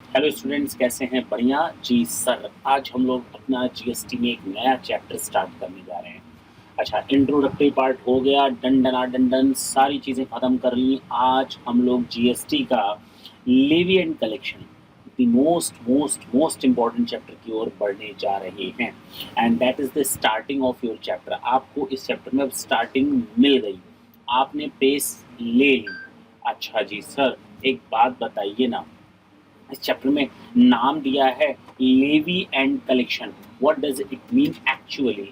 Hello students, कैसे हैं? बढ़िया जी सर। आज हम लोग अपना जीएसटी में एक नया चैप्टर स्टार्ट करने जा रहे हैं। अच्छा, इंट्रोडक्टरी पार्ट हो गया, डन डना डन डन, सारी चीज़ें ख़त्म कर ली। आज हम लोग जीएसटी का levy and collection, the most most most important chapter की ओर बढ़ने जा रहे हैं। And that is the starting of your chapter. आपको इस चैप्टर में अब स्टार्टिंग मिल गई, आपने पेस ले ली। अच्छा जी सर, एक बात बताइए ना, इस चैप्टर में नाम दिया है levy and collection. What does it mean actually?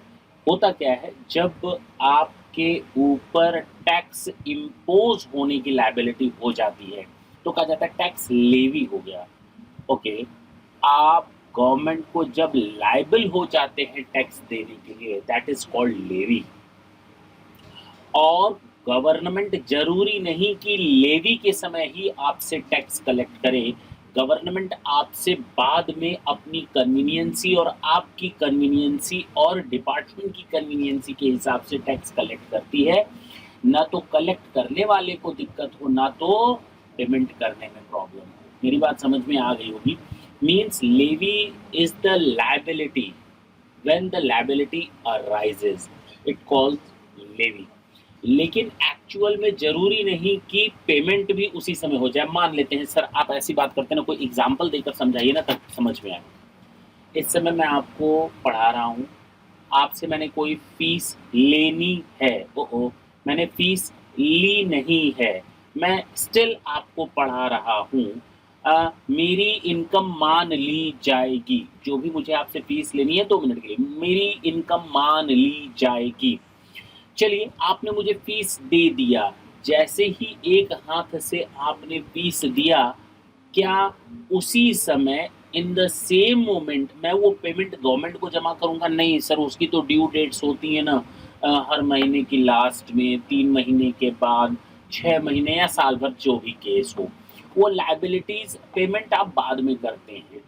होता क्या है, जब आपके ऊपर टैक्स इम्पोज होने की लायबिलिटी हो जाती है तो कहा जाता है टैक्स लेवी हो गया। ओके, आप गवर्नमेंट को जब लायबल हो जाते हैं टैक्स देने के लिए, दैट इज कॉल्ड लेवी। और गवर्नमेंट जरूरी नहीं कि लेवी के समय ही आपसे टैक्स कलेक्ट करे। गवर्नमेंट आपसे बाद में अपनी कन्वीनियंसी और आपकी कन्वीनियंसी और डिपार्टमेंट की कन्वीनियंसी के हिसाब से टैक्स कलेक्ट करती है। ना तो कलेक्ट करने वाले को दिक्कत हो, ना तो पेमेंट करने में प्रॉब्लम हो। मेरी बात समझ में आ गई होगी। Means levy is the liability. When the liability arises, it calls levy. लेकिन एक्चुअल में ज़रूरी नहीं कि पेमेंट भी उसी समय हो जाए। मान लेते हैं सर, आप ऐसी बात करते हैं ना, कोई एग्ज़ाम्पल देकर समझाइए ना तब समझ में आए। इस समय मैं आपको पढ़ा रहा हूँ, आपसे मैंने कोई फ़ीस लेनी है, ओह! मैंने फ़ीस ली नहीं है, मैं स्टिल आपको पढ़ा रहा हूँ। मेरी इनकम मान ली जाएगी। जो भी मुझे आपसे फ़ीस लेनी है 2 मिनट के लिए, मेरी इनकम मान ली जाएगी। चलिए, आपने मुझे फ़ीस दे दिया। जैसे ही एक हाथ से आपने फ़ीस दिया, क्या उसी समय इन द सेम मोमेंट मैं वो पेमेंट गवर्नमेंट को जमा करूँगा? नहीं सर, उसकी तो ड्यू डेट्स होती हैं ना, हर महीने की लास्ट में, 3 महीने के बाद, 6 महीने या साल भर, जो भी केस हो। वो लायबिलिटीज़ पेमेंट आप बाद में करते हैं।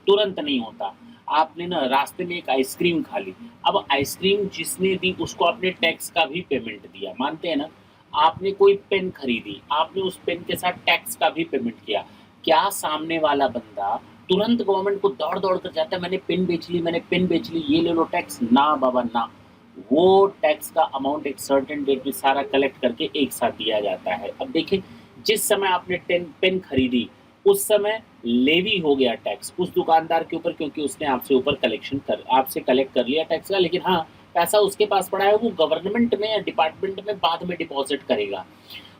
तुरंत नहीं होता। आपने ना रास्ते में एक आइसक्रीम खा ली, अब आइसक्रीम जिसने दी उसको आपने टैक्स का भी पेमेंट दिया, मानते हैं ना? आपने कोई पेन खरीदी, आपने उस पेन के साथ टैक्स का भी पेमेंट किया। क्या सामने वाला बंदा तुरंत गवर्नमेंट को दौड़-दौड़ कर जाता है, मैंने पेन बेच ली, मैंने पेन बेच ली, ये ले लो टैक्स? ना बाबा ना। वो टैक्स का अमाउंट एक सर्टेन डेट में सारा कलेक्ट करके एक साथ दिया जाता है। अब देखिए, जिस समय आपने पेन खरीदी, उस समय लेवी हो गया टैक्स उस दुकानदार के ऊपर, क्योंकि उसने आपसे कलेक्ट कर लिया टैक्स का। लेकिन हाँ, पैसा उसके पास पड़ा है, वो गवर्नमेंट में या डिपार्टमेंट में बाद में डिपॉजिट करेगा।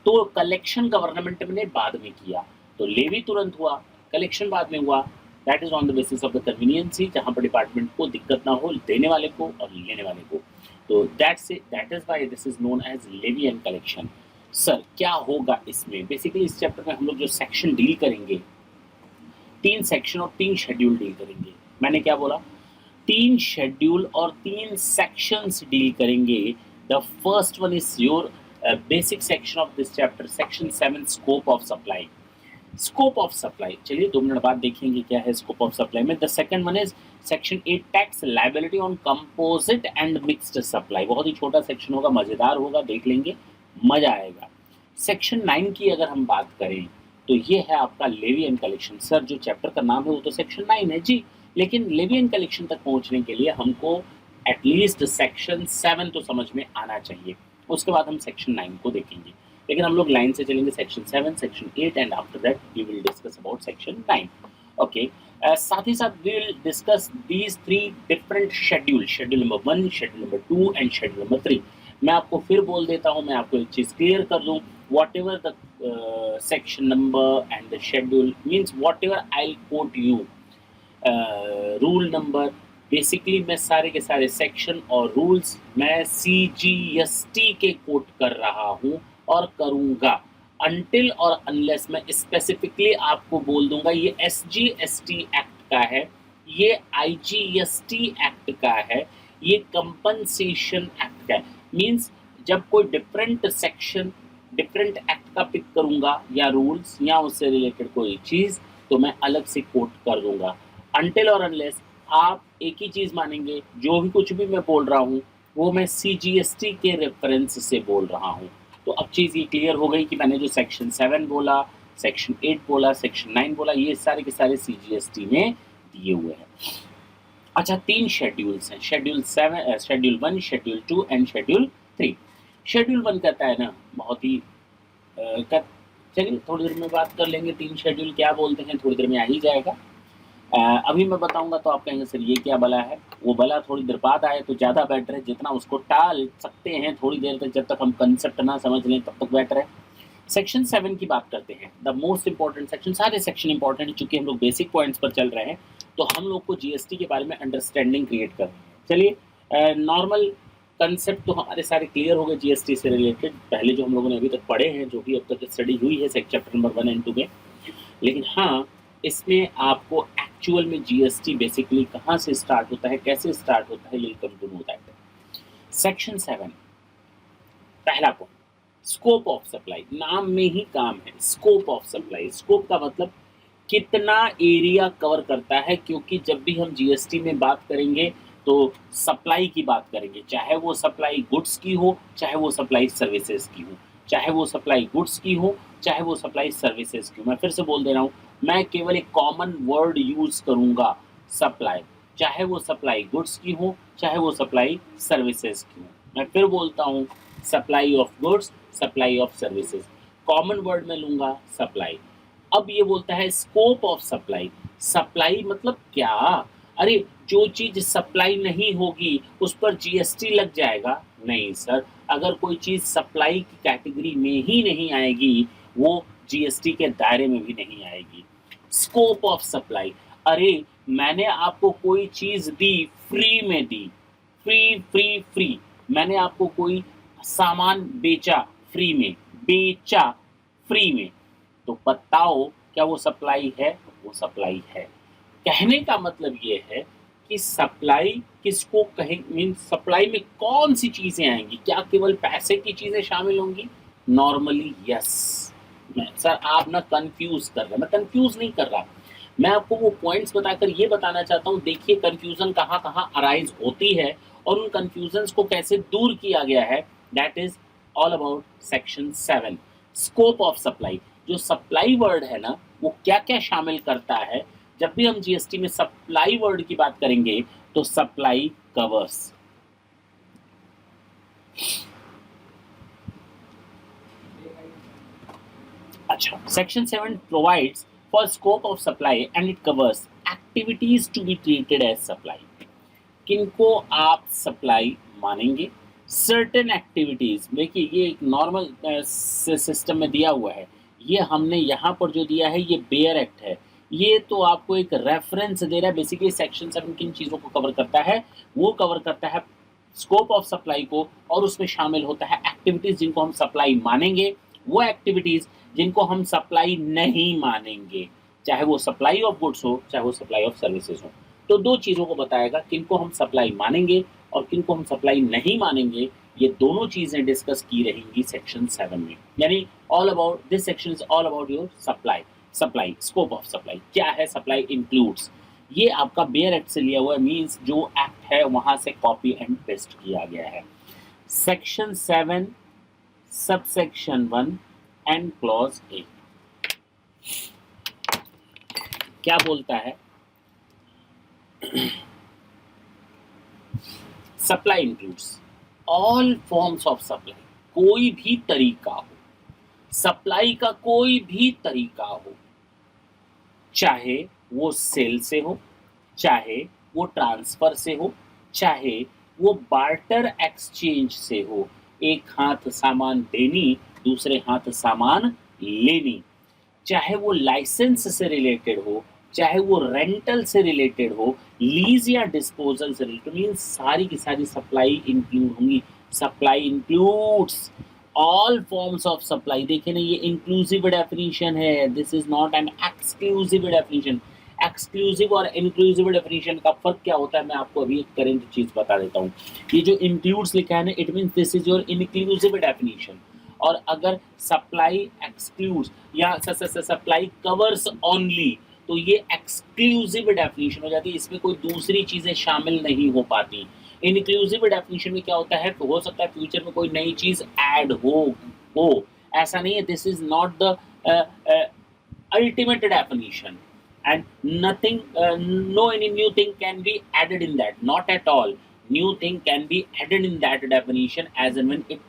तो कलेक्शन गवर्नमेंट ने बाद में किया, तो लेवी तुरंत हुआ, कलेक्शन बाद में हुआ। That is on the basis of the conveniences, जहाँ पर डिपार्टमेंट को दिक्कत ना हो, देने वाले को और लेने वाले को। तो that is why this is known as levy and collection. Sir, क्या होगा इसमें? बेसिकली इस चैप्टर में हम लोग जो सेक्शन डील करेंगे, 3 सेक्शन और 3 शेड्यूल डील करेंगे। मैंने क्या बोला? 3 शेड्यूल और 3 सेक्शंस डील करेंगे। The first one is your basic section of this chapter, section 7, scope of supply. Scope of supply, चलिए 2 मिनट बाद देखेंगे क्या है स्कोप ऑफ सप्लाई में। The second one is section 8, tax liability on composite and mixed supply. बहुत ही छोटा section होगा, मजेदार होगा, देख लेंगे, मजा आएगा। सेक्शन 9 की अगर हम बात करें तो ये है आपका लेवी एंड कलेक्शन। सर, जो चैप्टर का नाम है वो तो सेक्शन 9 है जी, लेकिन लेवी एंड कलेक्शन तक पहुंचने के लिए हमको एटलीस्ट सेक्शन 7 तो समझ में आना चाहिए। उसके बाद हम सेक्शन 9 को देखेंगे, लेकिन हम लोग लाइन से चलेंगे, section 7, section 8 and after that we will discuss about section 9। Okay, साथ ही साथ we will discuss these 3 different schedule, schedule number 1, schedule number 2 and schedule number 3। मैं आपको फिर बोल देता हूँ, मैं आपको एक चीज़ क्लियर कर दूँ, whatever the section number and the schedule means, whatever I'll quote you rule number, basically मैं सारे के सारे सेक्शन और रूल्स मैं CGST के कोट कर रहा हूँ और करूँगा, अनटिल और अनलेस मैं स्पेसिफिकली आपको बोल दूंगा ये SGST एक्ट का है, ये IGST एक्ट का है, ये कंपनसेशन एक्ट का है। मीन्स जब कोई डिफरेंट सेक्शन, डिफरेंट एक्ट का पिक करूँगा या रूल्स या उससे रिलेटेड कोई चीज़, तो मैं अलग से कोट कर दूंगा। अनटिल और अनलेस आप एक ही चीज़ मानेंगे, जो भी कुछ भी मैं बोल रहा हूँ वो मैं CGST के रेफरेंस से बोल रहा हूँ। तो अब चीज़ ये क्लियर हो गई कि मैंने जो सेक्शन 7 बोला, सेक्शन 8 बोला, सेक्शन 9 बोला, ये सारे के सारे सीजीएसटी में दिए हुए हैं। अच्छा, 3 शेड्यूल्स हैं, schedule 1, schedule 2 and schedule 3। Schedule 1 कहता है ना बहुत ही चलिए थोड़ी देर में बात कर लेंगे 3 शेड्यूल क्या बोलते हैं, थोड़ी देर में आ ही जाएगा। अभी मैं बताऊंगा तो आप कहेंगे सर ये क्या भला है, वो भला थोड़ी देर बाद आए तो ज़्यादा बेटर है, जितना उसको टाल सकते हैं थोड़ी देर तक, जब तक हम कंसेप्ट ना समझ लें तब तक बेटर है। सेक्शन 7 की बात करते हैं, द मोस्ट इंपॉर्टेंट सेक्शन। सारे सेक्शन इंपॉर्टेंट है, चूंकि हम लोग बेसिक पॉइंट्स पर चल रहे हैं तो हम लोग को जीएसटी के बारे में अंडरस्टैंडिंग क्रिएट करनी है। चलिए, नॉर्मल कंसेप्ट तो हमारे सारे क्लियर हो गए जीएसटी से रिलेटेड, पहले जो हम लोगों ने अभी तक पढ़े हैं, जो भी अब तक स्टडी हुई है चैप्टर नंबर 1 एंड 2 में। लेकिन हाँ, इसमें आपको एक्चुअल में जीएसटी बेसिकली कहाँ से स्टार्ट होता है, कैसे स्टार्ट होता है, ये come to know that. Section 7 पहला पॉइंट, स्कोप ऑफ सप्लाई। नाम में ही काम है, स्कोप ऑफ सप्लाई। स्कोप का मतलब कितना एरिया कवर करता है, क्योंकि जब भी हम जीएसटी में बात करेंगे तो सप्लाई की बात करेंगे, चाहे वो सप्लाई गुड्स की हो, चाहे वो सप्लाई सर्विसेज की हो, चाहे वो सप्लाई गुड्स की हो, चाहे वो सप्लाई सर्विसेज की हो। मैं फिर से बोल दे रहा हूँ, मैं केवल एक कॉमन वर्ड यूज करूँगा, सप्लाई, चाहे वो सप्लाई गुड्स की हो, चाहे वो सप्लाई सर्विसेज की हो। मैं फिर बोलता हूँ, supply of goods, supply of services, common word में लूँगा सप्लाई। अब ये बोलता है स्कोप ऑफ सप्लाई। सप्लाई मतलब क्या? अरे जो चीज़ सप्लाई नहीं होगी उस पर जीएसटी लग जाएगा? नहीं सर, अगर कोई चीज़ सप्लाई की कैटेगरी में ही नहीं आएगी वो जीएसटी के दायरे में भी नहीं आएगी। स्कोप ऑफ सप्लाई, अरे मैंने आपको कोई चीज़ दी, फ्री में दी, फ्री फ्री फ्री, मैंने आपको कोई सामान बेचा फ्री में, बेचा फ्री में, तो बताओ क्या वो सप्लाई है? वो सप्लाई है। कहने का मतलब ये है कि सप्लाई किसको कहें, मीन सप्लाई में कौन सी चीज़ें आएंगी? क्या केवल पैसे की चीज़ें शामिल होंगी? Normally yes. सर आप ना कंफ्यूज कर रहे हैं, मैं कंफ्यूज नहीं कर रहा, मैं आपको वो पॉइंट्स बताकर ये बताना चाहता हूँ। देखिए कंफ्यूजन कहाँ कहाँ अराइज होती है और उन कंफ्यूजन्स को कैसे दूर किया गया है। That is all about section 7, scope of supply. जो सप्लाई वर्ड है ना, वो क्या क्या शामिल करता है? जब भी हम जीएसटी में सप्लाई वर्ड की बात करेंगे तो सप्लाई कवर्स, अच्छा, section 7 provides for scope of supply and it covers activities to be treated as supply. किनको आप सप्लाई मानेंगे? Certain activities. देखिए ये एक नॉर्मल सिस्टम में दिया हुआ है, ये हमने यहाँ पर जो दिया है ये बेयर एक्ट है, ये तो आपको एक रेफरेंस दे रहा है। बेसिकली सेक्शन 7 किन चीज़ों को कवर करता है? वो कवर करता है स्कोप ऑफ सप्लाई को, और उसमें शामिल होता है एक्टिविटीज़ जिनको हम सप्लाई मानेंगे, वो एक्टिविटीज़ जिनको हम सप्लाई नहीं मानेंगे, चाहे वो सप्लाई ऑफ गुड्स हो, चाहे वो सप्लाई ऑफ सर्विसेज हो। तो दो चीज़ों को बताएगा, किनको हम सप्लाई मानेंगे और किनको हम सप्लाई नहीं मानेंगे। ये दोनों चीज़ें डिस्कस की रहेंगी सेक्शन 7 में। यानी all about this section is all about your supply. Supply, scope of supply क्या है? सप्लाई इंक्लूड्स, ये आपका बेयर एक्ट से लिया हुआ है, मीन्स जो एक्ट है वहाँ से कॉपी एंड पेस्ट किया गया है। Section 7 subsection 1 and clause A क्या बोलता है? Supply includes all forms of supply, कोई भी तरीका हो, सप्लाई का कोई भी तरीका हो, चाहे वो सेल से हो, चाहे वो ट्रांसफर से हो, चाहे वो बार्टर एक्सचेंज से हो, एक हाथ सामान देनी, दूसरे हाथ सामान लेनी, चाहे वो लाइसेंस से रिलेटेड हो, चाहे वो रेंटल से रिलेटेड हो, लीज या डिस्पोजल से रिलेटेड, मीन्स सारी की सारी सप्लाई इंक्लूड होंगी। Supply includes all forms of supply. देखिए ना, ये इंक्लूसिव डेफिनेशन है, this is not an exclusive definition. Exclusive और इंक्लूसिव डेफिनेशन का फर्क क्या होता है, मैं आपको अभी एक करंट चीज बता देता हूँ। ये जो इंक्लूड्स लिखा है ना, it means this is your inclusive definition, और अगर सप्लाई एक्सक्लूड्स या सप्लाई कवर्स ओनली तो ये एक्सक्लूसिव डेफिनेशन हो जाती है, इसमें कोई दूसरी चीज़ें शामिल नहीं हो पाती। इंक्लूसिव डेफिनेशन में क्या होता है, तो हो सकता है फ्यूचर में कोई नई चीज़ ऐड हो, ऐसा नहीं है। This is not the ultimate definition, and nothing, no any new thing can be added in that, not at all. New thing can be added in that definition as and when it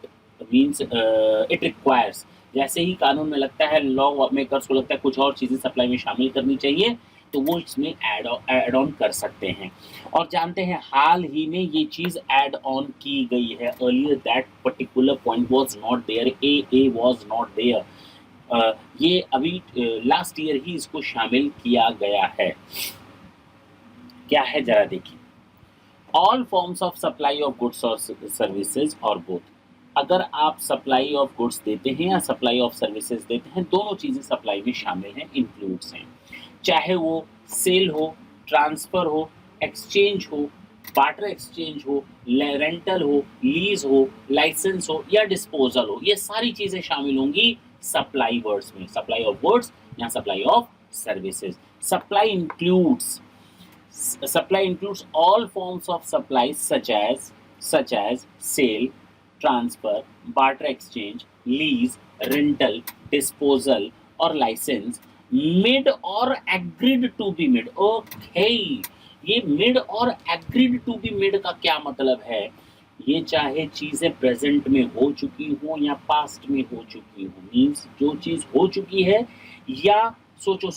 means it requires. जैसे ही कानून में लगता है, law makers को लगता है कुछ और चीज़ें सप्लाई में शामिल करनी चाहिए, तो वो इसमें ऐड ऑन कर सकते हैं। और जानते हैं हाल ही में ये चीज़ ऐड ऑन की गई है। Earlier that particular point was not there, a was not there. ये अभी लास्ट ईयर ही इसको शामिल किया गया है। क्या है जरा देखिए। All forms of supply of goods और सर्विसेज और बोथ। अगर आप सप्लाई ऑफ गुड्स देते हैं या सप्लाई ऑफ सर्विसेज देते हैं, दोनों चीज़ें सप्लाई में शामिल हैं, इंक्लूड्स हैं। चाहे वो सेल हो, ट्रांसफ़र हो, एक्सचेंज हो, बार्टर एक्सचेंज हो, रेंटल हो, लीज हो, लाइसेंस हो या डिस्पोजल हो, ये सारी चीज़ें शामिल होंगी सप्लाई वर्ड्स में। सप्लाई ऑफ गुड्स या supply of services. Supply includes all forms of supply such as sale, transfer, barter exchange, lease, rental, disposal or license, made or agreed to be made। Okay, ये made और agreed to be made का क्या मतलब है? ये चाहे चीज़ें present में हो चुकी हो या पास्ट में हो चुकी हो, मीन्स जो चीज़ हो चुकी है या सोचो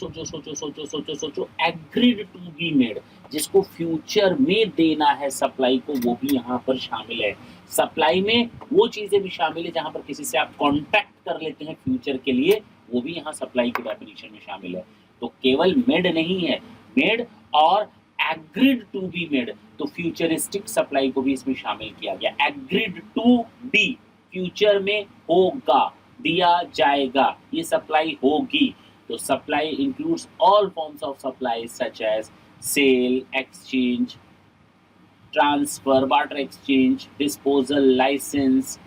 एग्रीड टू बी मेड, जिसको फ्यूचर में देना है सप्लाई को, वो भी यहाँ पर शामिल है। सप्लाई में वो चीज़ें भी शामिल है जहाँ पर किसी से आप कॉन्ट्रैक्ट कर लेते हैं फ्यूचर के लिए, वो भी यहाँ सप्लाई की डेफिनेशन में शामिल है। तो केवल मेड नहीं है, मेड और एग्रीड टू बी मेड, तो फ्यूचरिस्टिक सप्लाई को भी इसमें शामिल किया गया। एग्रीड टू बी, फ्यूचर में होगा, दिया जाएगा, ये सप्लाई होगी। तो supply includes all forms of supply such as sale, exchange, transfer, barter exchange, disposal, licence,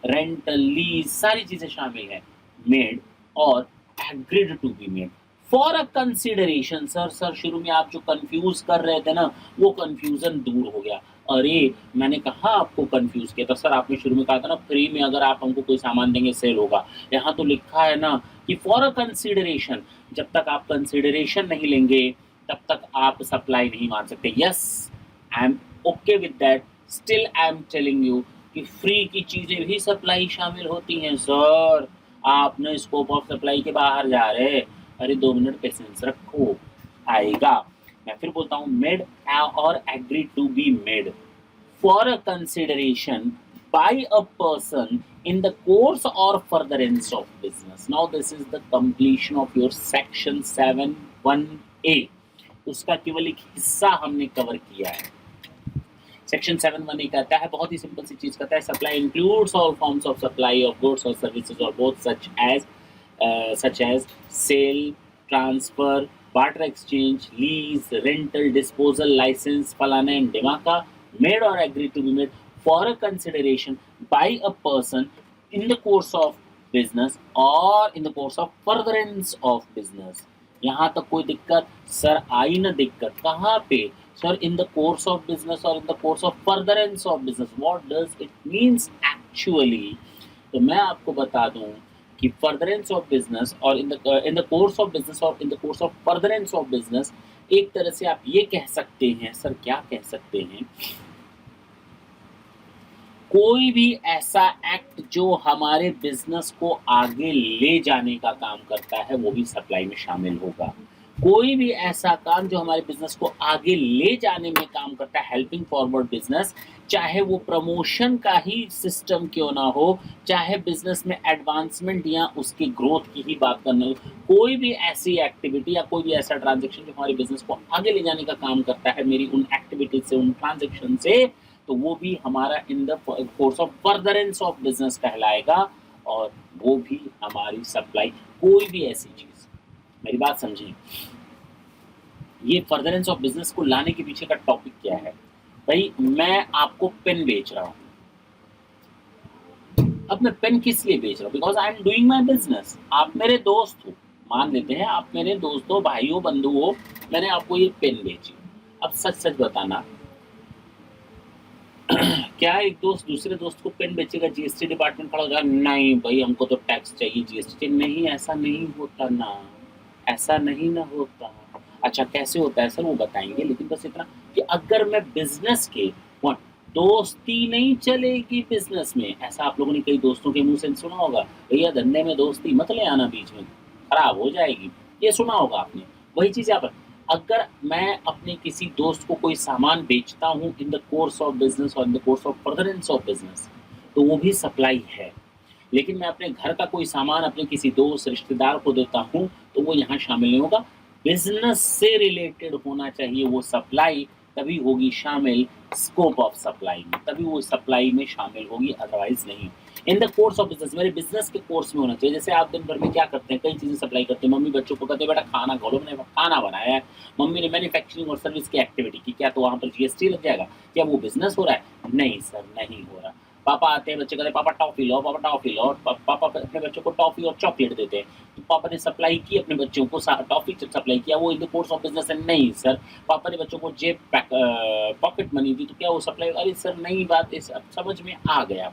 rental, lease, सारी चीजें शामिल है। मेड और agreed to be made for a consideration. Sir शुरू में आप जो कंफ्यूज कर रहे थे ना, वो कंफ्यूजन दूर हो गया। अरे मैंने कहा आपको कंफ्यूज किया था सर, आपने शुरू में कहा था ना फ्री में अगर आप हमको कोई सामान देंगे सेल होगा। यहाँ तो लिखा है ना कि फॉर अ कंसिडरेशन, जब तक आप कंसिडरेशन नहीं लेंगे तब तक आप सप्लाई नहीं मान सकते। Yes, I am okay with that, still I am telling you कि फ्री की चीजें भी सप्लाई शामिल होती हैं। सर आपने स्कोप ऑफ सप्लाई के बाहर जा रहे। अरे 2 मिनट पेशेंस रखो, आएगा। मैं फिर बोलता हूँ, मेड और agree to be made for a consideration by a person in the course or furtherance of business. Now this is the completion of your section 7(1)(a। उसका केवल एक हिस्सा हमने कवर किया है। सेक्शन 7(1)(a कहता है, बहुत ही सिंपल सी चीज कहता है, supply includes all forms of supply of goods और सर्विसेज और both such as sale, transfer, barter exchange, lease, rental, disposal, license, फलाना and ढिमाका, made or agreed to be made for a consideration by a person in the course of business or in the course of furtherance of business। यहाँ तक कोई दिक्कत? Sir I ना दिक्कत, कहाँ पे? Sir in the course of business और in the course of furtherance of business. What does it means actually? तो मैं आपको बता दूं कि फर्दरेंस ऑफ बिजनेस और in the course of business और in the course of furtherance of business, एक तरह से आप ये कह सकते हैं। सर क्या कह सकते हैं? कोई भी ऐसा एक्ट जो हमारे बिजनेस को आगे ले जाने का काम करता है, वो भी सप्लाई में शामिल होगा। कोई भी ऐसा काम जो हमारे बिजनेस को आगे ले जाने में काम करता है, हेल्पिंग फॉरवर्ड बिजनेस, चाहे वो प्रमोशन का ही सिस्टम क्यों ना हो, चाहे बिजनेस में एडवांसमेंट या उसकी ग्रोथ की ही बात करना हो, कोई भी ऐसी एक्टिविटी या कोई भी ऐसा ट्रांजैक्शन जो हमारे बिजनेस को आगे ले जाने का काम करता है, मेरी उन एक्टिविटीज से, उन ट्रांजैक्शन से, तो वो भी हमारा इन the course of furtherance of business कहलाएगा, और वो भी हमारी सप्लाई। कोई भी ऐसी चीज, मेरी बात समझिए, ये फर्दरेंस ऑफ बिजनेस को लाने के पीछे का टॉपिक क्या है? भाई मैं आपको पेन बेच रहा हूँ, अब मैं पेन किस लिए बेच रहा हूँ? Because I am doing my business. आप मेरे दोस्त हो, मान लेते हैं आप मेरे दोस्त हो, भाई हो, बंधु हो, मैंने आपको ये पेन बेची। अब सच सच बताना, क्या एक दोस्त दूसरे दोस्त को पेन बेचेगा, जीएसटी डिपार्टमेंट खड़ा हो जाएगा, नहीं भाई हमको तो टैक्स चाहिए, जीएसटी? नहीं, ऐसा नहीं होता ना, ऐसा नहीं ना होता। अच्छा कैसे होता है सर वो बताएँगे, लेकिन बस इतना कि अगर मैं बिज़नेस के व दोस्ती नहीं चलेगी बिज़नेस में, ऐसा आप लोगों ने कई दोस्तों के मुँह से सुना होगा, भैया धंधे में दोस्ती मत ले आना बीच में, खराब हो जाएगी। ये सुना होगा आपने। वही चीज़ यहाँ पर अगर मैं अपने किसी दोस्त को कोई सामान बेचता हूँ in the course of business और in the course of furtherance of business, तो वो भी सप्लाई है। लेकिन मैं अपने घर का कोई सामान अपने किसी दोस्त, रिश्तेदार को देता हूँ, तो वो यहाँ शामिल नहीं होगा। बिज़नेस से रिलेटेड होना चाहिए वो सप्लाई, तभी होगी शामिल स्कोप ऑफ सप्लाई में, तभी वो सप्लाई में शामिल होगी, अदरवाइज़ नहीं। इन द कोर्स ऑफ बिज़नेस मेरे बिज़नेस के कोर्स में होना चाहिए। जैसे आप दिन भर में क्या करते हैं, कई चीज़ें सप्लाई करते हैं। मम्मी बच्चों को कहते हैं, "बेटा खाना खोलो, मैंने खाना बनाया है।" मम्मी ने मैन्युफैक्चरिंग और सर्विस की एक्टिविटी की, क्या तो वहाँ पर जीएसटी लग जाएगा? क्या वो बिज़नेस हो रहा है? नहीं सर, नहीं हो रहा। पापा आते हैं, बच्चे कहते हैं, "पापा टॉफ़ी लो, पापा टॉफ़ी लो।" और पापा अपने बच्चों को टॉफ़ी और चॉकलेट देते हैं। तो पापा ने सप्लाई की अपने बच्चों को टॉफ़ी सप्लाई किया, वो इन द कोर्स ऑफ बिज़नेस है? नहीं सर। पापा ने बच्चों को पॉकेट मनी दी, तो क्या वो सप्लाई? अरे सर नई बात है, अब समझ में आ गया।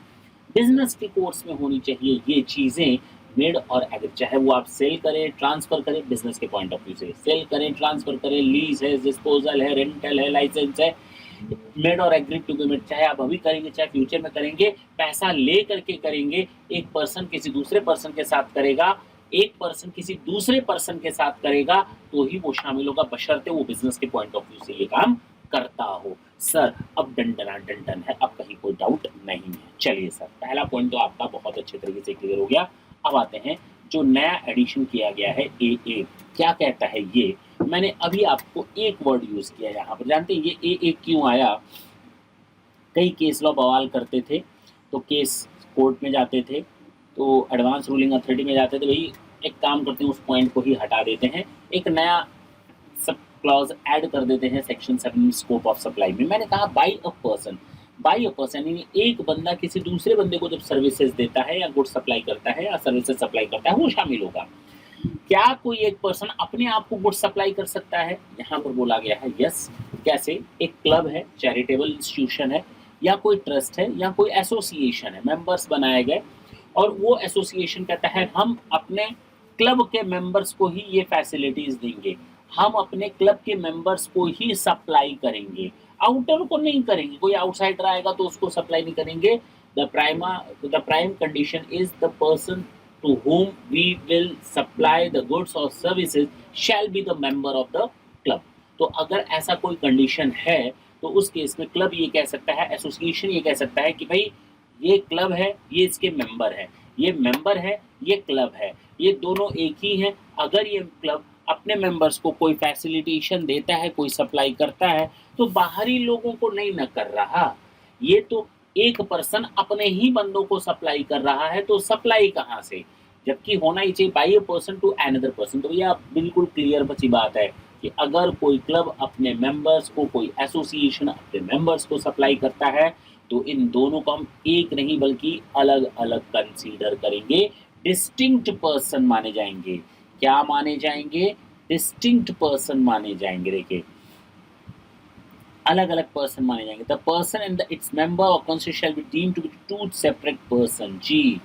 बिज़नेस के कोर्स में होनी चाहिए ये चीज़ें मेड और एग्री, चाहे वो आप सेल करें, ट्रांसफ़र करें बिज़नेस के पॉइंट ऑफ व्यू से। सेल करें, ट्रांसफ़र करें, लीज़ है, डिस्पोज़ल है, रेंटल है, लाइसेंस है, मेड और एग्रीड टू बी मेड, चाहे आप अभी करेंगे, चाहे फ्यूचर में करेंगे, पैसा ले करके करेंगे, एक पर्सन किसी दूसरे पर्सन के साथ करेगा, एक पर्सन किसी दूसरे पर्सन के साथ करेगा, तो ही वो शामिल होगा, बशर्ते वो बिज़नेस के पॉइंट ऑफ व्यू से ये काम करता हो। सर, अब डन है, अब कहीं कोई डाउट नहीं है। चलिए सर, पहला पॉइंट तो आपका बहुत अच्छे तरीके से क्लियर हो गया। अब आते हैं जो नया एडिशन किया गया है एए, क्या कहता है ये? मैंने अभी आपको एक वर्ड यूज़ किया यहाँ पर, जानते हैं ये एए क्यों आया? कई केस लॉ बवाल करते थे, तो केस कोर्ट में जाते थे, तो एडवांस रूलिंग अथॉरिटी में जाते थे, भई एक काम करते हैं उस पॉइंट को ही हटा देते हैं, एक नया सब क्लॉज ऐड कर देते हैं सेक्शन 7 स्कोप ऑफ सप्लाई में। मैंने कहा बाय अ पर्सन यानी एक बंदा किसी दूसरे बंदे को जब सर्विसेज देता है या गुड सप्लाई करता है या सर्विसेज सप्लाई करता है, वो शामिल होगा। क्या कोई एक पर्सन अपने आप को गुड सप्लाई कर सकता है? यहाँ पर बोला गया है यस। कैसे? एक क्लब है, चैरिटेबल इंस्टीट्यूशन है, या कोई ट्रस्ट है, या कोई एसोसिएशन है, मेंबर्स बनाए गए और वो एसोसिएशन कहता है हम अपने क्लब के मेंबर्स को ही ये फैसिलिटीज देंगे, हम अपने क्लब के मेंबर्स को ही सप्लाई करेंगे, आउटर को नहीं करेंगे। कोई आउटसाइडर आएगा तो उसको सप्लाई नहीं करेंगे। The prime condition is the person to whom we will supply the goods or services shall be the member of the club। तो अगर ऐसा कोई कंडीशन है तो उस केस में क्लब ये कह सकता है, एसोसिएशन ये कह सकता है कि भाई ये क्लब है, ये इसके मेंबर है, ये मेंबर है, ये क्लब है, ये दोनों एक ही हैं। अगर ये क्लब अपने मेंबर्स को कोई फैसिलिटेशन देता है, कोई सप्लाई करता है, तो बाहरी लोगों को नहीं न कर रहा। ये तो एक पर्सन अपने ही बंदों को सप्लाई कर रहा है, तो सप्लाई कहाँ से? जबकि होना ही चाहिए by a person to another person. तो भैया बिल्कुल क्लियर बची बात है कि अगर कोई क्लब अपने मेंबर्स को, कोई एसोसिएशन अपने मेंबर्स को सप्लाई करता है, तो इन दोनों को हम एक नहीं बल्कि अलग-अलग कंसीडर करेंगे, डिस्टिंक्ट पर्सन माने जाएंगे। क्या माने जाएंगे? डिस्टिंक्ट पर्सन माने जाएंगे। देखिए अलग-अलग पर्सन माने जाएंगे। The person and its member और constitution shall be deemed to be two separate person. जी,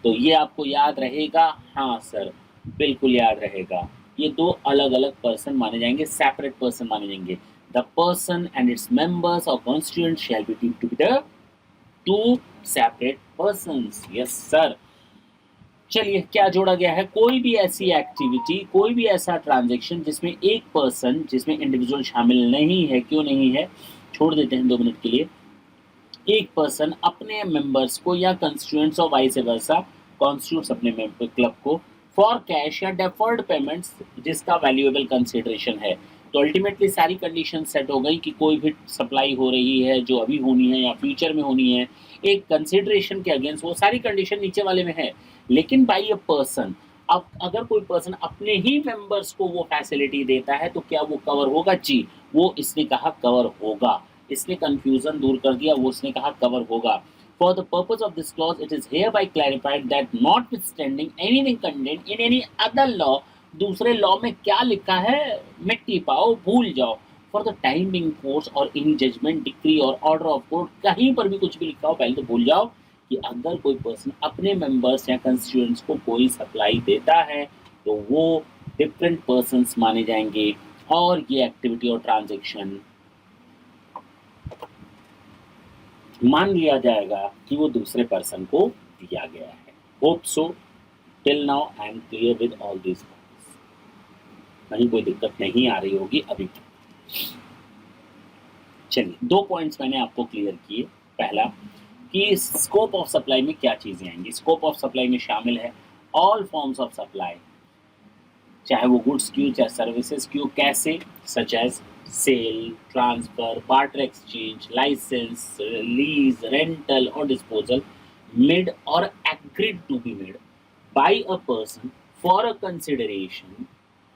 तो ये आपको याद रहेगा? हाँ सर, बिल्कुल याद रहेगा। ये दो अलग-अलग पर्सन माने जाएंगे, सेपरेट पर्सन माने जाएंगे। The person and its members और constituent shall be deemed to be the two separate persons. Yes sir. चलिए क्या जोड़ा गया है? कोई भी ऐसी एक्टिविटी, कोई भी ऐसा ट्रांजैक्शन जिसमें एक पर्सन, जिसमें इंडिविजुअल शामिल नहीं है, क्यों नहीं है? छोड़ देते हैं 2 मिनट के लिए। एक पर्सन अपने मेंबर्स को या कंस्टिट्यूएंट्स और वाइस वर्सा कॉन्स्टिट्यूट्स अपने मेंबर क्लब को फॉर कैश या डेफर्ड पेमेंट्स जिसका वैल्यूएबल कंसिडरेशन है। तो अल्टीमेटली सारी कंडीशन सेट हो गई कि कोई भी सप्लाई हो रही है जो अभी होनी है या फ्यूचर में होनी है, एक कंसिडरेशन के अगेंस्ट, वो सारी कंडीशन नीचे वाले में है। लेकिन बाई अ पर्सन, अब अगर कोई पर्सन अपने ही मेंबर्स को वो फैसिलिटी देता है तो क्या वो कवर होगा? जी, वो इसने कहा कवर होगा। इसने कंफ्यूजन दूर कर दिया, वो उसने कहा कवर होगा। For the purpose of this clause, it is hereby clarified that notwithstanding anything contained in any other law, दूसरे लॉ में क्या लिखा है मिट्टी पाओ भूल जाओ। For the time being course और एनी जजमेंट, डिक्री और ऑर्डर ऑफ कोर्ट, कहीं पर भी कुछ भी लिखा हो पहले तो भूल जाओ कि अगर कोई पर्सन अपने मेंबर्स या कंस्टिट्यूएंट्स को कोई सप्लाई देता है तो वो डिफरेंट पर्सन्स माने जाएंगे और ये एक्टिविटी और ट्रांजैक्शन मान लिया जाएगा कि वो दूसरे पर्सन को दिया गया है। Hope so till now I am clear with all this points. कहीं कोई दिक्कत नहीं आ रही होगी अभी तक। चलिए 2 पॉइंट्स मैंने आपको क्लियर किए। पहला कि स्कोप ऑफ सप्लाई में क्या चीज़ें आएंगी। स्कोप ऑफ सप्लाई में शामिल है ऑल फॉर्म्स ऑफ सप्लाई, चाहे वो गुड्स की हो चाहे सर्विसेज की हो। कैसे? Such as sale, transfer, barter exchange, licence, lease, rental और डिस्पोजल, मेड और agreed to be made by a person for a consideration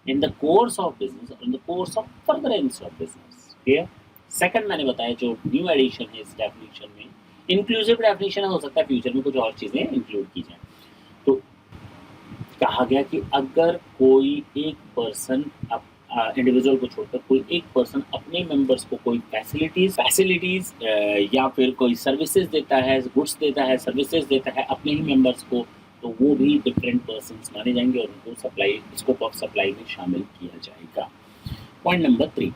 in the course of business or in the course of furtherance of business. Clear? Second मैंने बताया जो new addition है इस definition में, inclusive definition हो सकता है फ्यूचर में कुछ और चीजें इंक्लूड की जाए। तो कहा गया कि अगर कोई एक पर्सन इंडिविजुअल को छोड़कर कोई एक पर्सन अपने मेंबर्स को कोई फैसिलिटीज या फिर कोई सर्विसेज देता है, गुड्स देता है, सर्विसेज देता है अपने ही मेंबर्स को, तो वो भी डिफरेंट पर्सन्स माने जाएंगे और उनको सप्लाई स्कोप ऑफ सप्लाई में शामिल किया जाएगा। पॉइंट नंबर 3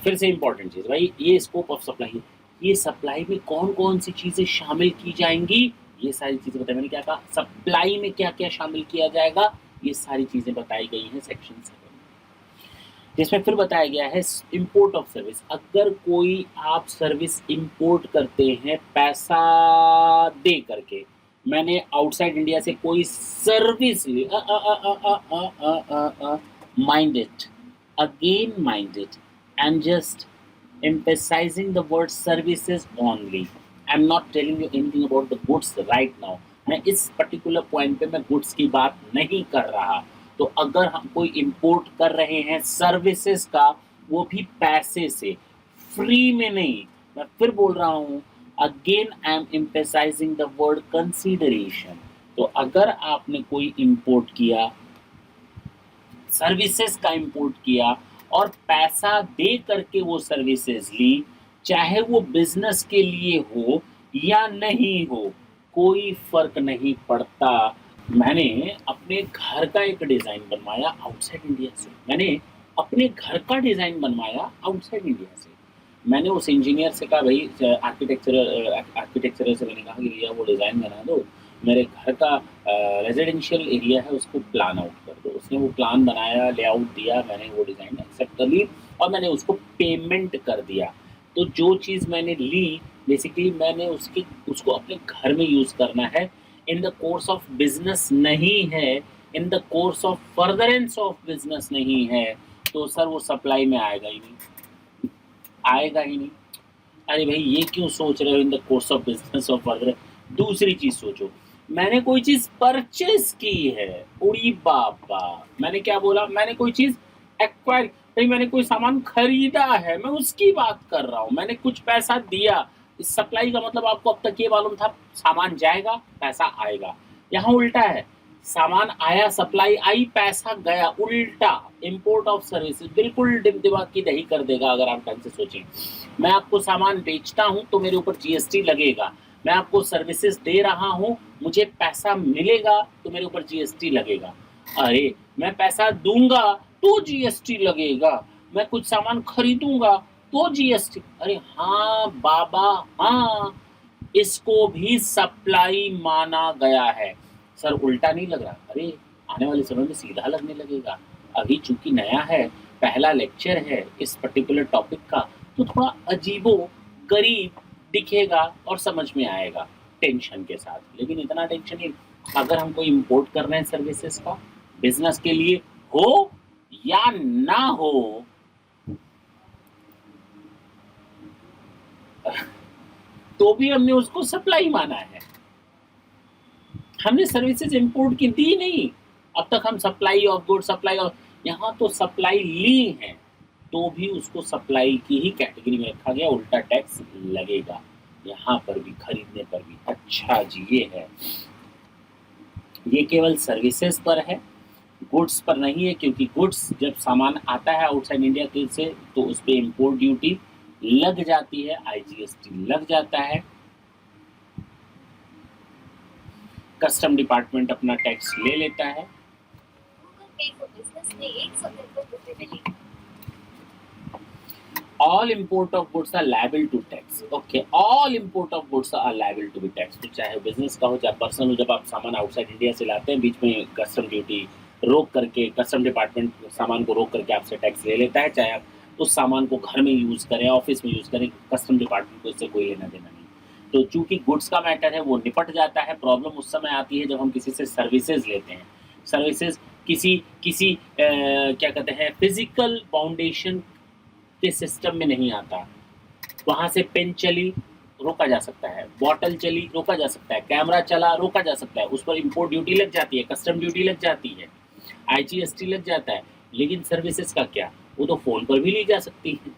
फिर से इंपॉर्टेंट चीज भाई, ये स्कोप ऑफ सप्लाई, ये सप्लाई में कौन कौन सी चीजें शामिल की जाएंगी, ये सारी चीजें बताई। मैंने क्या कहा, सप्लाई में क्या क्या शामिल किया जाएगा, ये सारी चीजें बताई गई हैं सेक्शन 7, जिसमें फिर बताया गया है इंपोर्ट ऑफ सर्विस। अगर कोई आप सर्विस इंपोर्ट करते हैं पैसा दे करके, मैंने आउटसाइड इंडिया से कोई सर्विस ली, mind it again, mind it, I am just emphasizing the word services only. I am not telling you anything about the goods right now. मैं इस पर्टिकुलर पॉइंट पे मैं गुड्स की बात नहीं कर रहा। तो अगर हम कोई इंपोर्ट कर रहे हैं सर्विसेज का, वो भी पैसे से, फ्री में नहीं। मैं फिर बोल रहा हूँ, again I am emphasizing the word consideration. तो अगर आपने कोई इंपोर्ट किया, सर्विसेज का इंपोर्ट किया और पैसा दे करके वो सर्विसेज ली, चाहे वो बिजनेस के लिए हो या नहीं हो, कोई फर्क नहीं पड़ता। मैंने अपने घर का एक डिजाइन बनवाया आउटसाइड इंडिया से, मैंने अपने घर का डिजाइन बनवाया आउटसाइड इंडिया से। मैंने उस इंजीनियर से कहा, भाई आर्किटेक्चरर से मैंने कहा कि भैया वो डिज़ाइन बना दो, मेरे घर का रेजिडेंशियल एरिया है उसको प्लान आउट कर दो। उसने वो प्लान बनाया, लेआउट दिया, मैंने वो डिज़ाइन एक्सेप्ट कर ली और मैंने उसको पेमेंट कर दिया। तो जो चीज़ मैंने ली, बेसिकली मैंने उसको अपने घर में यूज़ करना है, इन द कोर्स ऑफ बिजनेस नहीं है, इन the course of furtherance of business नहीं है, तो सर वो सप्लाई में आएगा ही नहीं, आएगा ही नहीं। अरे भाई ये क्यों सोच रहे हो इन the course of business of further. दूसरी चीज सोचो, मैंने कोई चीज परचेज की है, उड़ी बाबा, मैंने क्या बोला, मैंने कोई चीज एक्वायर, भाई मैंने कोई सामान खरीदा है, मैं उसकी बात कर रहा हूँ, मैंने कुछ पैसा दिया। इस सप्लाई का मतलब आपको अब तक ये मालूम था सामान जाएगा पैसा आएगा, यहाँ उल्टा है, सामान आया सप्लाई आई पैसा गया, उल्टा। इंपोर्ट ऑफ सर्विसेज बिल्कुल दिमाग की दही कर देगा अगर आप ढंग से सोचें। मैं आपको सामान बेचता हूं तो मेरे ऊपर जीएसटी लगेगा, मैं आपको सर्विसेज दे रहा हूं, मुझे पैसा मिलेगा तो मेरे ऊपर जीएसटी लगेगा। अरे मैं पैसा दूंगा तो जीएसटी लगेगा, मैं कुछ सामान खरीदूंगा तो जीएसटी। अरे हाँ बाबा हाँ, इसको भी सप्लाई माना गया है। सर उल्टा नहीं लग रहा? अरे आने वाले समय में सीधा लगने लगेगा। अभी चूंकि नया है, पहला लेक्चर है इस पर्टिकुलर टॉपिक का, तो थोड़ा अजीबो गरीब दिखेगा और समझ में आएगा टेंशन के साथ, लेकिन इतना टेंशन नहीं। अगर हम कोई इंपोर्ट कर रहे हैं सर्विसेज का, बिजनेस के लिए हो या ना हो, तो भी हमने उसको सप्लाई माना है। हमने सर्विसेज इंपोर्ट की दी नहीं, अब तक हम supply of good, supply of, यहाँ तो सप्लाई ली है तो भी उसको सप्लाई की ही कैटेगरी में रखा गया, उल्टा टैक्स लगेगा यहाँ पर भी, खरीदने पर भी। अच्छा जी, ये है, ये केवल सर्विसेज पर है, गुड्स पर नहीं है, क्योंकि गुड्स जब सामान आता है आउटसाइड इंडिया से तो उस पर इम्पोर्ट ड्यूटी लग जाती है, आईजीएसटी लग जाता है, कस्टम डिपार्टमेंट अपना टैक्स ले लेता है। एक बिजनेस में 153 रुपए मिले। all import of goods are liable to tax. Okay, all import of goods are liable to be taxed. तो चाहे बिजनेस का हो चाहे पर्सनल हो, जब आप सामान आउटसाइड इंडिया से लाते हैं, बीच में कस्टम ड्यूटी रोक करके, कस्टम डिपार्टमेंट सामान को रोक करके आपसे टैक्स ले लेता है, चाहे आप उस सामान को घर में यूज़ करें, ऑफिस में यूज़ करें, कस्टम डिपार्टमेंट को इससे कोई लेना देना नहीं। तो चूंकि गुड्स का मैटर है वो निपट जाता है। प्रॉब्लम उस समय आती है जब हम किसी से सर्विसेज लेते हैं। सर्विसेज किसी किसी क्या कहते हैं, फिजिकल फाउंडेशन के सिस्टम में नहीं आता। वहाँ से पेन चली, रोका जा सकता है, बॉटल चली, रोका जा सकता है, कैमरा चला, रोका जा सकता है, उस पर इम्पोर्ट ड्यूटी लग जाती है, कस्टम ड्यूटी लग जाती है, आईजीएसटी लग जाता है। लेकिन सर्विसेज का क्या? वो तो फ़ोन पर भी ली जा सकती है।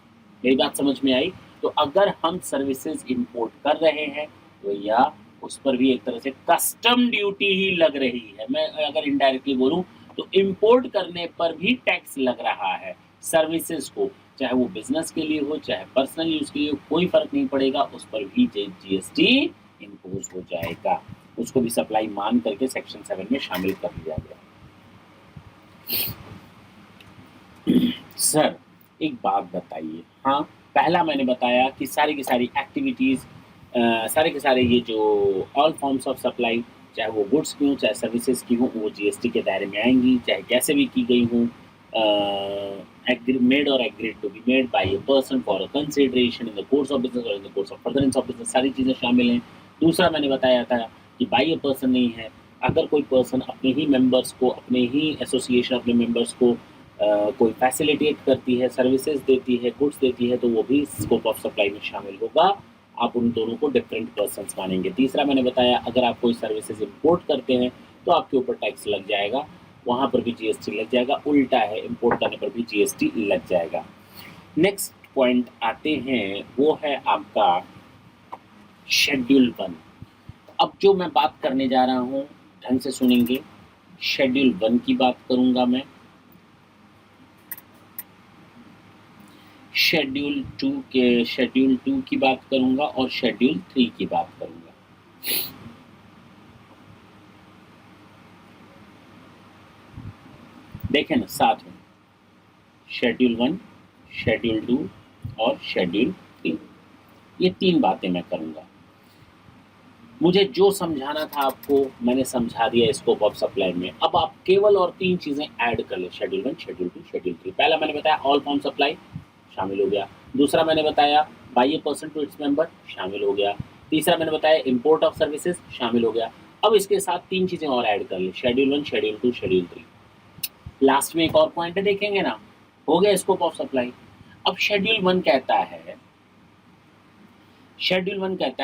मेरी बात समझ में आई? तो अगर हम सर्विसेज इम्पोर्ट कर रहे हैं तो या उस पर भी एक तरह से कस्टम ड्यूटी ही लग रही है। मैं अगर इनडायरेक्टली बोलूँ तो इम्पोर्ट करने पर भी टैक्स लग रहा है सर्विसेज को, चाहे वो बिजनेस के लिए हो चाहे पर्सनल यूज के लिए हो, कोई फर्क नहीं पड़ेगा, उस पर भी जीएसटी इम्पोज हो जाएगा। उसको भी सप्लाई मान करके सेक्शन 7 में शामिल कर लिया गया। सर एक बात बताइए, हाँ पहला मैंने बताया कि सारी की सारी एक्टिविटीज़, सारे के सारे ये जो ऑल फॉर्म्स ऑफ सप्लाई, चाहे वो गुड्स की हो चाहे सर्विसेज की हो, वो जीएसटी के दायरे में आएंगी, चाहे कैसे भी की गई हो। मेड और agreed to be made by a person for a consideration in the course of business और in the course of furtherance of business, सारी चीज़ें शामिल हैं। दूसरा मैंने बताया था कि बाय ए पर्सन नहीं है, अगर कोई पर्सन अपने ही मेंबर्स को, अपने ही एसोसिएशन, अपने मेंबर्स को कोई फैसिलिटेट करती है, सर्विसेज देती है, गुड्स देती है, तो वो भी स्कोप ऑफ सप्लाई में शामिल होगा। आप उन दोनों को डिफरेंट पर्सन्स मानेंगे। तीसरा मैंने बताया अगर आप कोई सर्विसेज इंपोर्ट करते हैं तो आपके ऊपर टैक्स लग जाएगा, वहाँ पर भी जीएसटी लग जाएगा। उल्टा है, इंपोर्ट करने पर भी जीएसटी लग जाएगा। नेक्स्ट पॉइंट आते हैं, वो है आपका शेड्यूल 1। अब जो मैं बात करने जा रहा हूँ ढंग से सुनेंगे। शेड्यूल 1 की बात करूँगा मैं, शेड्यूल 2 की बात करूँगा और शेड्यूल 3 की बात करूँगा। देखें ना साथ में, शेड्यूल 1, शेड्यूल 2 और शेड्यूल 3, ये 3 बातें मैं करूँगा। मुझे जो समझाना था आपको मैंने समझा दिया स्कोप ऑफ सप्लाई में। अब आप केवल और 3 चीज़ें ऐड कर लें, शेड्यूल 1, शेड्यूल 2, शेड्यूल 3। पहला मैंने बताया ऑल फॉर्म सप्लाई, शामिल हो गया। दूसरा मैंने बताया by a person to its member, शामिल हो गया। तीसरा मैंने बताया इंपोर्ट ऑफ सर्विसेज, शामिल हो गया। अब इसके साथ 3 चीज़ें और ऐड कर लें, शेड्यूल 1, शेड्यूल 2, शेड्यूल 3। लास्ट में एक और पॉइंट देखेंगे ना, हो गया स्कोप ऑफ सप्लाई। अब शेड्यूल 1 कहता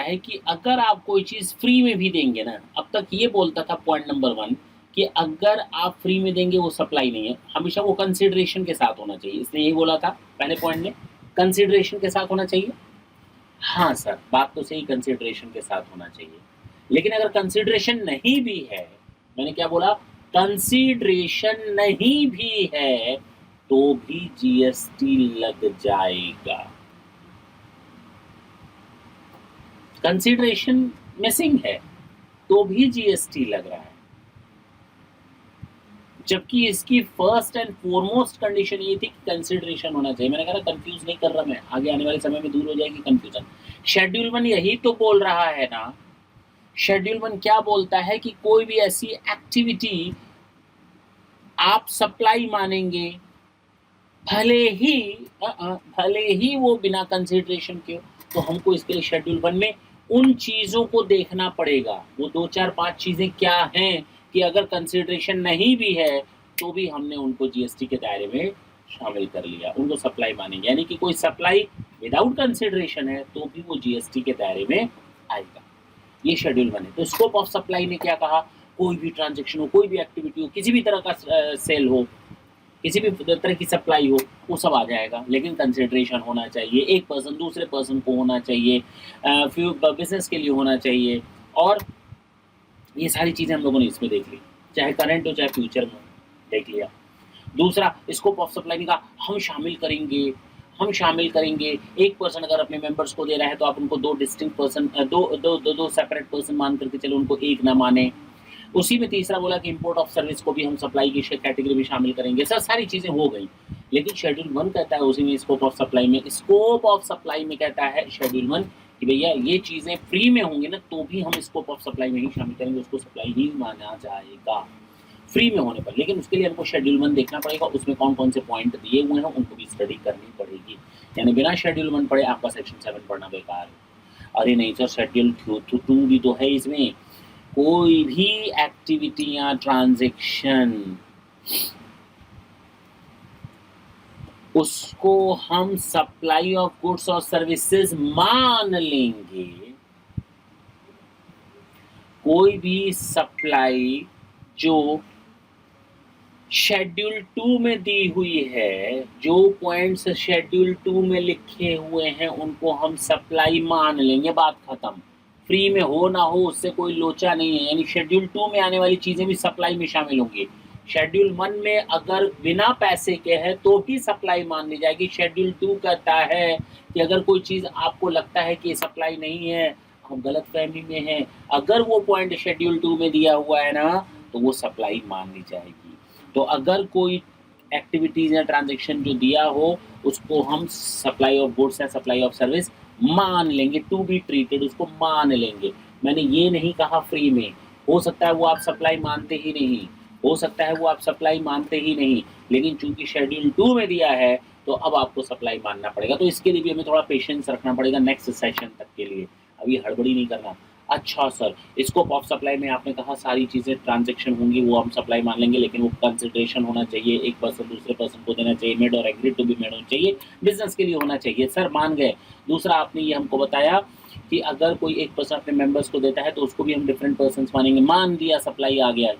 है कि अगर आप कोई चीज़ फ्री में भी देंगे ना, अब तक ये बोलता था पॉइंट नंबर 1 कि अगर आप फ्री में देंगे वो सप्लाई नहीं है, हमेशा वो कंसिडरेशन के साथ होना चाहिए। इसने यही बोला था पहले पॉइंट में, कंसिडरेशन के साथ होना चाहिए। हाँ सर, बात तो सही, कंसिडरेशन के साथ होना चाहिए। लेकिन अगर कंसिडरेशन नहीं भी है, मैंने क्या बोला, कंसिडरेशन नहीं भी है तो भी जीएसटी लग जाएगा। कंसिडरेशन मिसिंग है तो भी जीएसटी लग रहा है, जबकि इसकी फर्स्ट एंड फॉरमोस्ट कंडीशन ये थी कि कंसिडरेशन होना चाहिए। मैंने कहा कंफ्यूज नहीं कर रहा मैं, आगे आने वाले समय में दूर हो जाएगी कंफ्यूजन। शेड्यूल 1 यही तो बोल रहा है ना, शेड्यूल 1 क्या बोलता है कि कोई भी ऐसी एक्टिविटी आप सप्लाई मानेंगे, भले ही वो बिना कंसिडरेशन के हो, तो हमको इसके लिए शेड्यूल 1 में उन चीज़ों को देखना पड़ेगा। वो 2, 4, 5 चीज़ें क्या हैं कि अगर कंसिडरेशन नहीं भी है तो भी हमने उनको जीएसटी के दायरे में शामिल कर लिया, उनको सप्लाई मानेंगे। यानी कि कोई सप्लाई विदाउट कंसिडरेशन है तो भी वो जीएसटी के दायरे में आएगा। ये शेड्यूल 1 है। तो स्कोप ऑफ सप्लाई ने क्या कहा, कोई भी ट्रांजेक्शन हो, कोई भी एक्टिविटी हो, किसी भी तरह का सेल हो, किसी भी तरह की सप्लाई हो, वो सब आ जाएगा। लेकिन कंसिडरेशन होना चाहिए, एक पर्सन दूसरे पर्सन को होना चाहिए, बिजनेस के लिए होना चाहिए। और ये सारी चीज़ें हम लोगों ने इसमें देख ली, चाहे करंट हो चाहे फ्यूचर में देख लिया। दूसरा, स्कोप ऑफ सप्लाई ने कहा हम शामिल करेंगे। एक पर्सन अगर अपने मेंबर्स को दे रहा है तो आप उनको 2 डिस्टिंक्ट पर्सन, दो सेपरेट पर्सन मान करके चलो, उनको एक ना माने। उसी में तीसरा बोला कि इंपोर्ट ऑफ सर्विस को भी हम सप्लाई की कैटेगरी में शामिल करेंगे। सर सारी चीज़ें हो गई, लेकिन शेड्यूल 1 कहता है उसी में स्कोप ऑफ सप्लाई में कहता है शेड्यूल 1 कि भैया ये चीज़ें फ्री में होंगी ना तो भी हम स्कोप ऑफ सप्लाई में ही शामिल करेंगे, उसको सप्लाई ही माना जाएगा फ्री में होने पर। लेकिन उसके लिए हमको शेड्यूल 1 देखना पड़ेगा, उसमें कौन-कौन से पॉइंट दिए हुए हैं उनको भी स्टडी करनी पड़ेगी। यानी बिना शेड्यूल 1 पढ़े आपका सेक्शन 7 पढ़ना बेकार है। अरे नहीं सर शेड्यूल 2 भी तो है इसमें। कोई भी एक्टिविटी या ट्रांजैक्शन उसको हम सप्लाई ऑफ गुड्स और सर्विसेज मान लेंगे। कोई भी सप्लाई जो शेड्यूल 2 में दी हुई है, जो पॉइंट्स शेड्यूल 2 में लिखे हुए हैं उनको हम सप्लाई मान लेंगे, बात खत्म। फ्री में हो ना हो उससे कोई लोचा नहीं है। यानी शेड्यूल 2 में आने वाली चीज़ें भी सप्लाई में शामिल होंगी। शेड्यूल 1 में अगर बिना पैसे के है तो भी सप्लाई मान ली जाएगी। शेड्यूल 2 कहता है कि अगर कोई चीज़ आपको लगता है कि सप्लाई नहीं है, हम गलतफहमी में हैं, अगर वो पॉइंट शेड्यूल 2 में दिया हुआ है ना तो वो सप्लाई मान ली जाएगी। तो अगर कोई एक्टिविटीज़ या ट्रांजैक्शन जो दिया हो उसको हम सप्लाई ऑफ गुड्स या सप्लाई ऑफ सर्विस मान लेंगे, टू बी ट्रीटेड, उसको मान लेंगे। मैंने ये नहीं कहा फ्री में, हो सकता है वो आप सप्लाई मानते ही नहीं, हो सकता है वो आप सप्लाई मानते ही नहीं, लेकिन चूंकि शेड्यूल 2 में दिया है तो अब आपको सप्लाई मानना पड़ेगा। तो इसके लिए भी हमें थोड़ा पेशेंस रखना पड़ेगा नेक्स्ट सेशन तक के लिए, अभी हड़बड़ी नहीं करना। अच्छा सर स्कोप ऑफ सप्लाई में आपने कहा सारी चीज़ें ट्रांजैक्शन होंगी वो हम सप्लाई मान लेंगे, लेकिन वो कंसिडरेशन होना चाहिए, एक पर्सन दूसरे पर्सन को देना चाहिए, मेड और एग्रीड टू बी मेड होना चाहिए, बिजनेस के लिए होना चाहिए। सर मान गए। दूसरा आपने ये हमको बताया कि अगर कोई एक पर्सन अपने मेंबर्स को देता है तो उसको भी हम डिफरेंट पर्सन मानेंगे, मान दिया सप्लाई आ गया।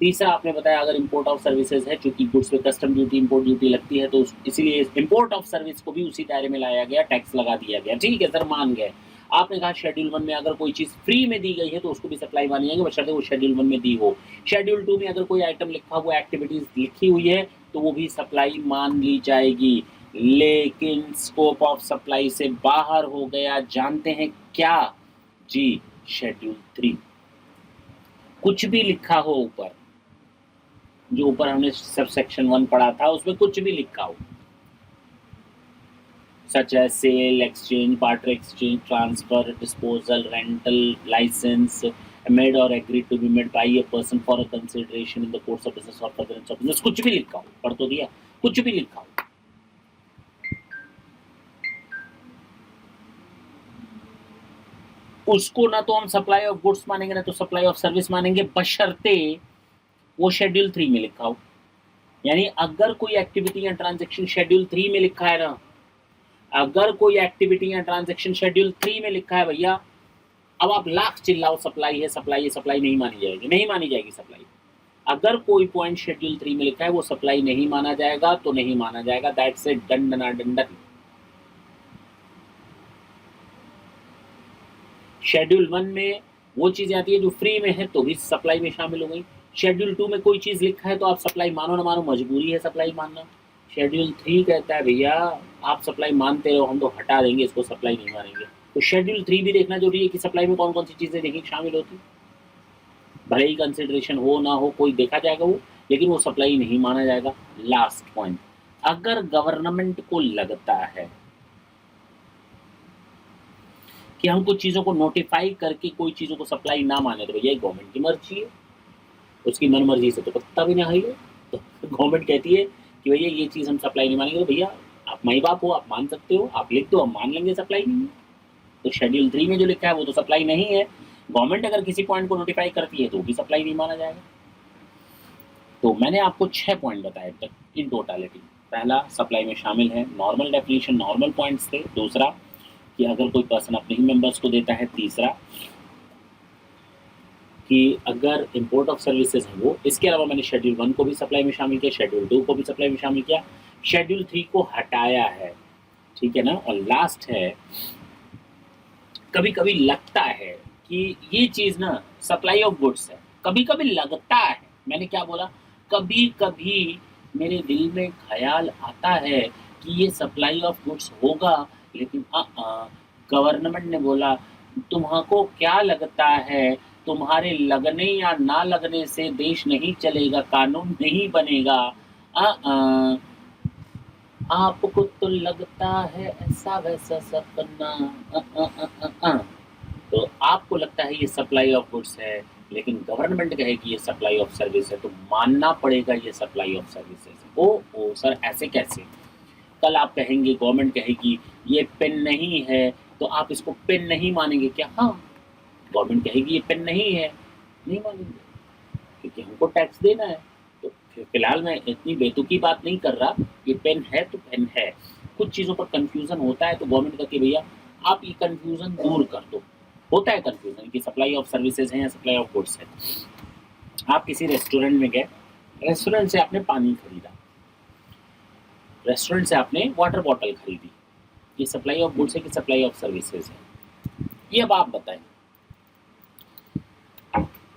तीसरा आपने बताया अगर इंपोर्ट ऑफ सर्विसेज है, चूंकि गुड्स पे कस्टम ड्यूटी इंपोर्ट ड्यूटी लगती है तो इसीलिए इंपोर्ट ऑफ सर्विस को भी उसी दायरे में लाया गया, टैक्स लगा दिया गया। ठीक है सर मान गए। आपने कहा शेड्यूल 1 में अगर कोई चीज़ फ्री में दी गई है तो उसको भी सप्लाई मानी जाएगी, बशर्ते वो शेड्यूल 1 में दी हो। शेड्यूल 2 में अगर कोई आइटम लिखा हुआ एक्टिविटीज़ लिखी हुई है तो वो भी सप्लाई मान ली जाएगी। लेकिन स्कोप ऑफ सप्लाई से बाहर हो गया, जानते हैं क्या जी? शेड्यूल 3 कुछ भी लिखा हो ऊपर, जो ऊपर हमने सब सेक्शन 1 पढ़ा था उसमें कुछ भी लिखा हो, such as sale, exchange, barter exchange, transfer, disposal, rental, license, made or agreed to be made by a person for a consideration in the course of business or furtherance of business, कुछ भी लिखा हो, पढ़ तो दिया, कुछ भी लिखा हो, उसको ना तो हम सप्लाई ऑफ गुड्स मानेंगे ना तो सप्लाई ऑफ सर्विस मानेंगे, बशर्ते वो शेड्यूल 3 में लिखा हो। यानी अगर कोई एक्टिविटी या ट्रांजैक्शन शेड्यूल 3 में लिखा है ना, अगर कोई एक्टिविटी या ट्रांजैक्शन शेड्यूल 3 में लिखा है भैया, अब आप लाख चिल्लाओ सप्लाई है सप्लाई है, सप्लाई नहीं मानी जाएगी, नहीं मानी जाएगी सप्लाई। अगर कोई पॉइंट शेड्यूल 3 में लिखा है वो सप्लाई नहीं माना जाएगा तो नहीं माना जाएगा, दैट्स ए दंडना दंडन। शेड्यूल 1 में वो चीज़ आती है जो फ्री में है तो भी सप्लाई में शामिल हो गई। शेड्यूल 2 में कोई चीज़ लिखा है तो आप सप्लाई मानो ना मानो मजबूरी है सप्लाई मानना। शेड्यूल 3 कहता है भैया आप सप्लाई मानते हो, हम तो हटा देंगे इसको, सप्लाई नहीं मानेंगे। तो शेड्यूल 3 भी देखना जरूरी है कि सप्लाई में कौन कौन सी चीज़ें नहीं शामिल होती, भले ही कंसिडरेशन हो ना हो कोई देखा जाएगा वो, लेकिन वो सप्लाई नहीं माना जाएगा। लास्ट पॉइंट, अगर गवर्नमेंट को लगता है कि हम कुछ चीज़ों को नोटिफाई करके कोई चीज़ों को सप्लाई ना माने तो भैया गवर्नमेंट की मर्जी है, उसकी मन मर्जी से तो पत्ता भी ना हिले। तो गवर्नमेंट कहती है कि भैया ये चीज़ हम सप्लाई नहीं मानेंगे, तो भैया आप माई बाप हो, आप मान सकते हो, आप लिख दो हम मान लेंगे सप्लाई नहीं है। तो शेड्यूल 3 में जो लिखा है वो तो सप्लाई नहीं है। गवर्नमेंट अगर किसी पॉइंट को नोटिफाई करती है तो भी सप्लाई नहीं माना जाएगा। तो मैंने आपको 6 पॉइंट बताए तक इन टोटालिटी। पहला सप्लाई में शामिल है, नॉर्मल डेफिनेशन, नॉर्मल पॉइंट्स थे। दूसरा कि अगर कोई पर्सन अपने ही मेंबर्स को देता है। तीसरा कि अगर इंपोर्ट ऑफ सर्विसेज है वो। इसके अलावा मैंने शेड्यूल 1 को भी सप्लाई में शामिल किया, शेड्यूल 2 को भी सप्लाई में शामिल किया, शेड्यूल 3 को हटाया है, ठीक है ना। और लास्ट है, कभी कभी लगता है कि ये चीज़ ना सप्लाई ऑफ गुड्स है, कभी कभी लगता है, मैंने क्या बोला, कभी कभी मेरे दिल में ख्याल आता है कि ये सप्लाई ऑफ गुड्स होगा, लेकिन गवर्नमेंट ने बोला तुमको क्या लगता है तुम्हारे लगने या ना लगने से देश नहीं चलेगा, कानून नहीं बनेगा। आपको तो लगता है ऐसा वैसा सपना। अ, अ, अ, अ, अ। तो आपको लगता है ये सप्लाई ऑफ गुड्स है, लेकिन गवर्नमेंट कहेगी ये सप्लाई ऑफ सर्विस है, तो मानना पड़ेगा ये सप्लाई ऑफ सर्विसेज है। ओ सर ऐसे कैसे? कल आप कहेंगे, गवर्नमेंट कहेगी ये पेन नहीं है, तो आप इसको पेन नहीं मानेंगे क्या? हाँ, गवर्नमेंट कहेगी ये पेन नहीं है, नहीं मानेंगे, क्योंकि हमको टैक्स देना है। तो फिलहाल मैं इतनी बेतुकी बात नहीं कर रहा, ये पेन है तो पेन है। कुछ चीज़ों पर कन्फ्यूज़न होता है तो गवर्नमेंट कहती है भैया आप ये कन्फ्यूज़न दूर कर दो। होता है कन्फ्यूज़न कि सप्लाई ऑफ सर्विसेज हैं या सप्लाई ऑफ गुड्स है। आप किसी रेस्टोरेंट में गए, रेस्टोरेंट से आपने पानी खरीदा, रेस्टोरेंट से आपने वाटर बॉटल खरीदी, ये सप्लाई ऑफ गुड्स है कि सप्लाई ऑफ सर्विसेज है? ये अब आप बताएं।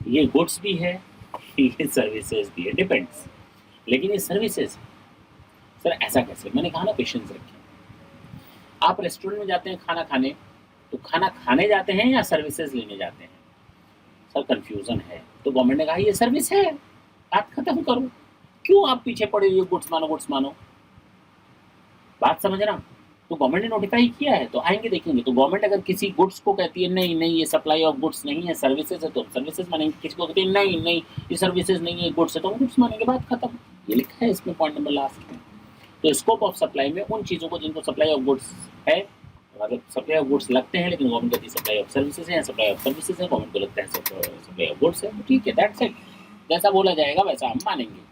ये गुड्स भी है, ये सर्विसेज भी है, डिपेंड्स। लेकिन ये सर्विसेज, सर ऐसा कैसे? मैंने कहा ना पेशेंस रखें। आप रेस्टोरेंट में जाते हैं खाना खाने, तो खाना खाने जाते हैं या सर्विसेज लेने जाते हैं? सर कन्फ्यूज़न है, तो गवर्नमेंट ने कहा ये सर्विस है, बात खत्म करो। क्यों आप पीछे पड़े हुए गुड्स मानो गुड्स मानो? बात समझ रहा? तो गवर्नमेंट ने नोटिफाई किया है, तो आएंगे देखेंगे। तो गवर्नमेंट अगर किसी गुड्स को कहती है नहीं नहीं ये सप्लाई ऑफ गुड्स नहीं है, सर्विसेज है, तो सर्विसेज मानेंगे। किसी को कहती है नहीं नहीं ये सर्विसेज नहीं है, गुड्स है, तो हम गुड्स मानेंगे। बात खत्म। ये लिखा है इसमें पॉइंट नंबर लास्ट में। तो स्कोप ऑफ सप्लाई में उन चीज़ों को जिनको सप्लाई ऑफ गुड्स है, मतलब सप्लाई ऑफ गुड्स लगते हैं, लेकिन गवर्नमेंट कहती है सप्लाई ऑफ सर्विसेज है, सप्लाई ऑफ सर्विसेज है, गवर्नमेंट को लगता है सप्लाई ऑफ गुड्स है, तो ठीक है, दैट्स इट। जैसा बोला जाएगा वैसा हम मानेंगे।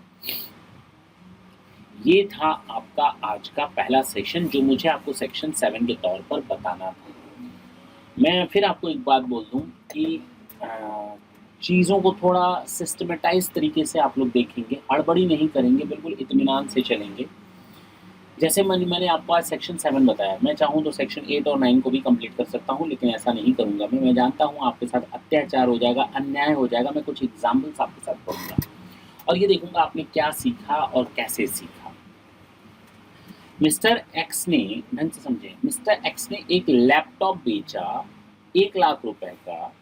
ये था आपका आज का पहला सेक्शन, जो मुझे आपको सेक्शन 7 के तौर पर बताना था। मैं फिर आपको एक बात बोल दूं कि चीज़ों को थोड़ा सिस्टमेटाइज तरीके से आप लोग देखेंगे, हड़बड़ी नहीं करेंगे, बिल्कुल इत्मीनान से चलेंगे। जैसे मैंने आपको आज सेक्शन 7 बताया, मैं चाहूँ तो सेक्शन 8 और 9 को भी कंप्लीट कर सकता हूँ, लेकिन ऐसा नहीं करूँगा। मैं जानता हूँ आपके साथ अत्याचार हो जाएगा, अन्याय हो जाएगा। मैं कुछ एग्जाम्पल्स आपके साथ करूँगा और ये देखूँगा आपने क्या सीखा और कैसे सीखा। मिस्टर एक्स ने, ढंग से समझे, मिस्टर एक्स ने एक लैपटॉप बेचा 1 लाख रुपए का,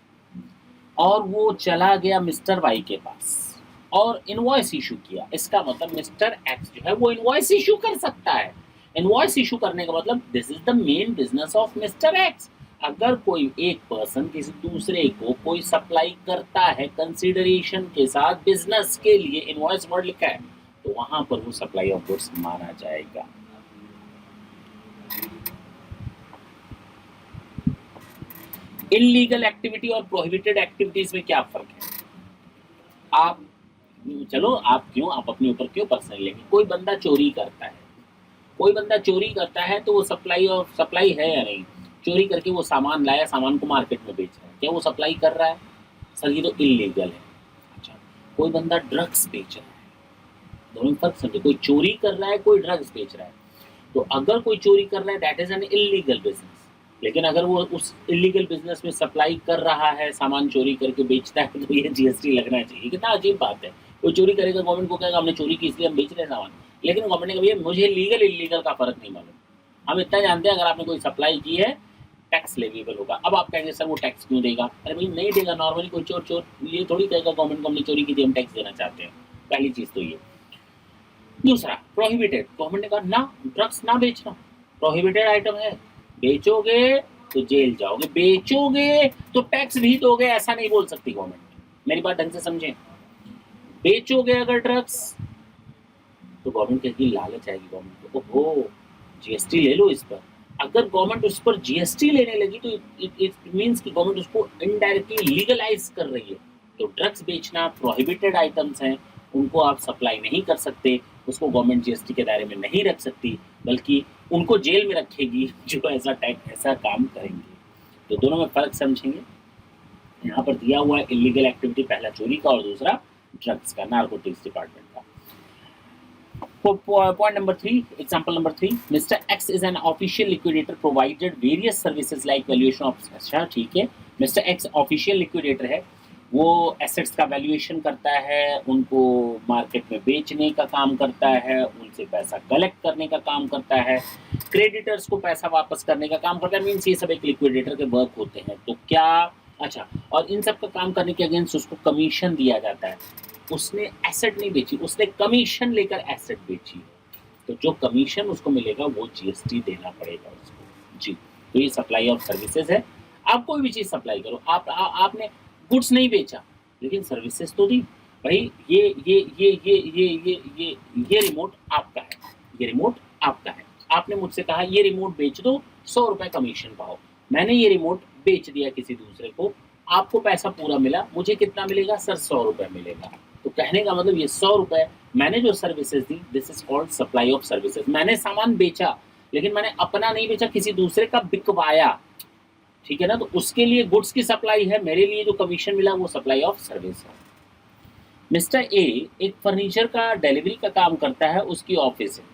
और वो चला गया मिस्टर वाई के पास और इनवॉइस इशू किया। इसका मतलब मिस्टर एक्स जो है वो इनवॉइस इशू कर सकता है। इनवॉइस इशू करने का मतलब this is the main business of mister x. अगर कोई एक पर्सन किसी दूसरे को कोई सप्लाई करता है कंसिडरेशन के साथ, बिजनेस के लिए, इनवॉइस वर्ड लिखा है, तो वहां पर वो सप्लाई ऑफ गुड्स माना जाएगा। इलीगल एक्टिविटी और प्रोहिबिटेड एक्टिविटीज में क्या फर्क है? आप चलो, आप अपने ऊपर क्यों पर्सनल लेंगे? कोई बंदा चोरी करता है, कोई बंदा चोरी करता है, तो वो सप्लाई है या नहीं? चोरी करके वो सामान लाया, सामान को मार्केट में बेच रहा है, क्या वो सप्लाई कर रहा है? सर ये तो इलीगल है। अच्छा, कोई बंदा ड्रग्स बेच रहा है, दोनों में फर्क समझो। कोई चोरी कर रहा है, कोई ड्रग्स बेच रहा है। तो अगर कोई चोरी कर रहा है that is an illegal business, लेकिन अगर वो उस इलीगल बिजनेस में सप्लाई कर रहा है, सामान चोरी करके बेचता है, तो ये जीएसटी लगना चाहिए। कितना अजीब बात है। कोई चोरी करेगा, गवर्नमेंट को कहेगा हमने चोरी की इसलिए हम बेच रहे हैं सामान, लेकिन गवर्नमेंट ने कहा मुझे लीगल इलीगल का फर्क नहीं मालूम। हम इतना जानते हैं अगर आपने कोई सप्लाई की है टैक्स लेवेबल होगा। अब आप कहेंगे सर वो टैक्स क्यों देगा? अरे भाई नहीं देगा। नॉर्मली कोई चोर ये थोड़ी कहेगा गवर्नमेंट को हमने चोरी की थी हम टैक्स देना चाहते हैं। पहली चीज़ तो ये। दूसरा, प्रोहिबिटेड, गवर्नमेंट ने कहा ना ड्रग्स ना बेचना, प्रोहिबिटेड आइटम है, बेचोगे तो जेल जाओगे, बेचोगे तो टैक्स भी दोगे, ऐसा नहीं बोल सकती गवर्नमेंट। मेरी बात ढंग से समझें। बेचोगे अगर ड्रग्स तो गवर्नमेंट कहेगी, लालच आएगी गवर्नमेंट को, ओहो जीएसटी ले लो इस पर। अगर गवर्नमेंट उस पर जीएसटी लेने लगी तो इट मीन्स कि गवर्नमेंट उसको इनडायरेक्टली लीगलाइज कर रही है। तो ड्रग्स बेचना प्रोहिबिटेड आइटम्स हैं, उनको आप सप्लाई नहीं कर सकते, उसको गवर्नमेंट जीएसटी के दायरे में नहीं रख सकती, बल्कि उनको जेल में रखेगी जो ऐसा काम करेंगे। तो दोनों में फ़र्क समझेंगे। यहाँ पर दिया हुआ है इलीगल एक्टिविटी, पहला चोरी का और दूसरा ड्रग्स का, नारकोटिक्स डिपार्टमेंट का। Point number 3, example number 3, Mr. X is an official liquidator provided various services like valuation of, अच्छा ठीक है, Mr. X official liquidator है, वो एसेट्स का वैल्यूएशन करता है, उनको मार्केट में बेचने का काम करता है, उनसे पैसा कलेक्ट करने का काम करता है, क्रेडिटर्स को पैसा वापस करने का काम करता है। मीन्स ये सब एक लिक्विडेटर के वर्क होते हैं। तो क्या अच्छा, और इन सब का काम करने के अगेंस्ट उसको कमीशन दिया जाता है। उसने एसेट नहीं बेची, उसने कमीशन लेकर एसेट बेची है। तो जो कमीशन उसको मिलेगा वो जीएसटी देना पड़ेगा उसको। जी, तो ये सप्लाई ऑफ सर्विसेज है। आप कोई भी चीज़ सप्लाई करो, आपने गुड्स नहीं बेचा, लेकिन सर्विसेज तो दी। भाई ये रिमोट आपका है, ये रिमोट आपका है। आपने मुझसे कहा ये रिमोट बेच दो, 100 रुपए कमीशन पाओ। मैंने ये रिमोट बेच दिया किसी दूसरे को, आपको पैसा पूरा मिला, मुझे कितना मिलेगा सर? 100 रुपए मिलेगा। तो कहने का मतलब ये 100 रुपए मैंने जो services the, this is called supply of services. मैंने सामान बेचा, लेकिन मैंने अपना नहीं बेचा, किसी दूसरे का बिकवाया। ठीक है ना? तो उसके लिए गुड्स की सप्लाई है, मेरे लिए जो कमीशन मिला वो सप्लाई ऑफ सर्विस है। मिस्टर ए एक फर्नीचर का डिलीवरी का काम करता है, उसकी ऑफिस है।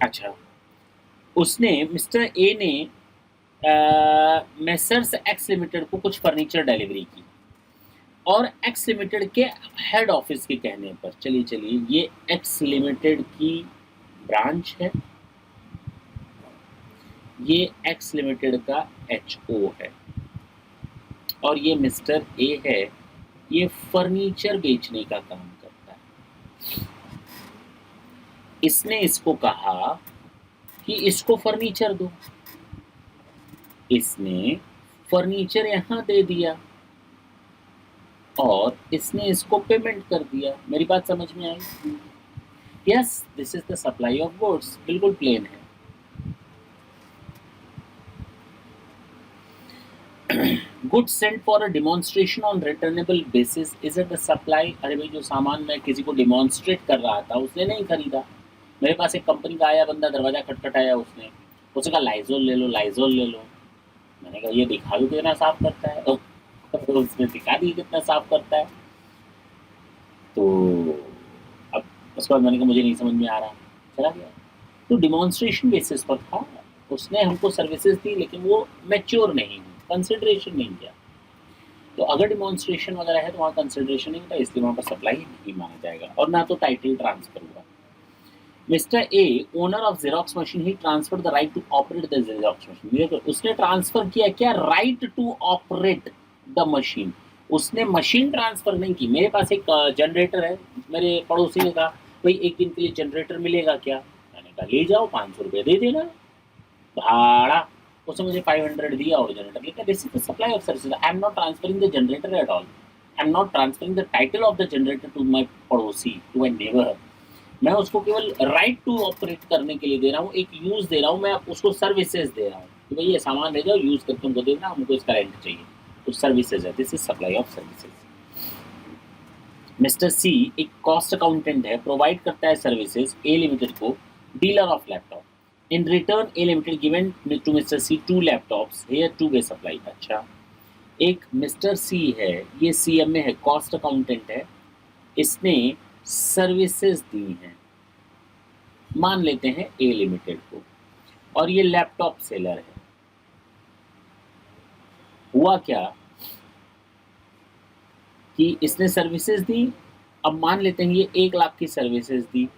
अच्छा, उसने मिस्टर ए ने मेसर्स एक्स लिमिटेड को कुछ फर्नीचर डिलीवरी की, और एक्स लिमिटेड के हेड ऑफिस के कहने पर, चलिए ये एक्स लिमिटेड की ब्रांच है, ये एक्स लिमिटेड का एचओ है, और ये मिस्टर ए है, ये फर्नीचर बेचने का काम करता है। इसने इसको कहा कि इसको फर्नीचर दो, इसने फर्नीचर यहाँ दे दिया और इसने इसको पेमेंट कर दिया। मेरी बात समझ में आई? Yes, this is the supply of goods, बिल्कुल प्लेन है। Goods sent for a demonstration on returnable basis is it the supply? अरे भाई, जो सामान मैं किसी को डिमॉन्स्ट्रेट कर रहा था उसने नहीं खरीदा। मेरे पास एक कंपनी का आया बंदा, दरवाजा खटखटाया, उसने कहा लाइजोल ले लो, लाइजोल ले लो। मैंने कहा ये दिखा दो कितना साफ करता है। तो उसने दिखा दी कितना साफ करता है। तो अब उसके बाद मैंने कहा मुझे नहीं समझ में आ रहा, चला गया। तो डिमॉन्स्ट्रेशन बेसिस पर था, उसने हमको सर्विसेज दी, लेकिन वो मैच्योर नहीं हुई, कंसिडरेशन नहीं किया। तो अगर डिमॉन्स्ट्रेशन वगैरह है तो वहाँ कंसिडरेशन नहीं होता, इसलिए वहाँ पर सप्लाई नहीं माना जाएगा, और ना तो टाइटल ट्रांसफर हुआ। Mister A owner of Xerox machine, he transfer the right to operate the Xerox machine. उसने ट्रांसफर किया क्या? Right to operate the machine. उसने मशीन ट्रांसफर नहीं की। मेरे पास एक जनरेटर है, मेरे पड़ोसी ने कहा भाई एक दिन के लिए जनरेटर मिलेगा क्या? मैंने कहा ले जाओ, 500 रुपये दे देना भाड़ा। उसने मुझे 500 दिया और जनरेटर लेकर। This is the supply of services. I am not transferring the generator at all, I am not transferring the title of the generator to my पड़ोसी, टू माई नेबर। मैं उसको केवल राइट टू ऑपरेट करने के लिए दे रहा हूँ, एक यूज दे रहा हूँ, मैं उसको सर्विसेज दे रहा हूँ कि भाई ये सामान ले जाओ, यूज करके हमको देना, हमको इसका रेंट चाहिए। तो सर्विसेज है, this is supply of services. Mister C एक कॉस्ट अकाउंटेंट है, प्रोवाइड करता है सर्विसेज ए लिमिटेड को, dealer of laptop. In return A limited given to mister C 2 laptops, here 2 way supply. अच्छा, एक मिस्टर सी है, ये सीएम में है, कॉस्ट अकाउंटेंट है, इसने सर्विसेज दी हैं, मान लेते हैं ए लिमिटेड को, और ये लैपटॉप सेलर है। हुआ क्या कि इसने सर्विसेज दी, अब मान लेते हैं ये 1 लाख की सर्विसेज दी,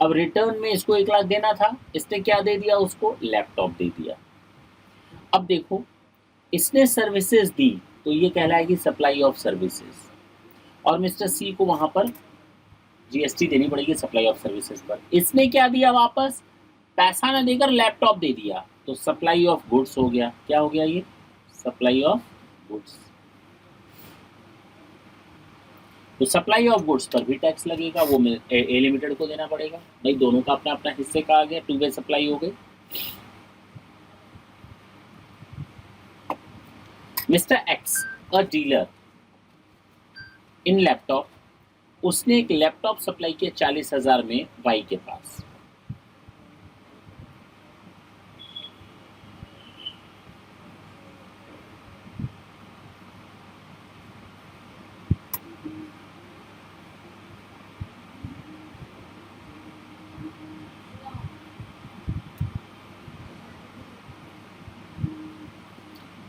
अब रिटर्न में इसको 1 लाख देना था, इसने क्या दे दिया उसको? लैपटॉप दे दिया। अब देखो, इसने सर्विसेज दी तो ये कहलाएगी सप्लाई ऑफ सर्विसेज, और मिस्टर सी को वहां पर जीएसटी देनी पड़ेगी सप्लाई ऑफ सर्विसेज पर। इसने क्या दिया वापस? पैसा ना देकर लैपटॉप दे दिया, तो सप्लाई ऑफ गुड्स हो गया। क्या हो गया ये? Supply of goods. तो सप्लाई ऑफ गुड्स पर भी टैक्स लगेगा, वो ए लिमिटेड को देना पड़ेगा। भाई दोनों का अपना अपना हिस्से का आ गया, 2 वे सप्लाई हो गई। मिस्टर एक्स अ डीलर इन लैपटॉप, उसने एक लैपटॉप सप्लाई किया 40,000 में वाई के पास।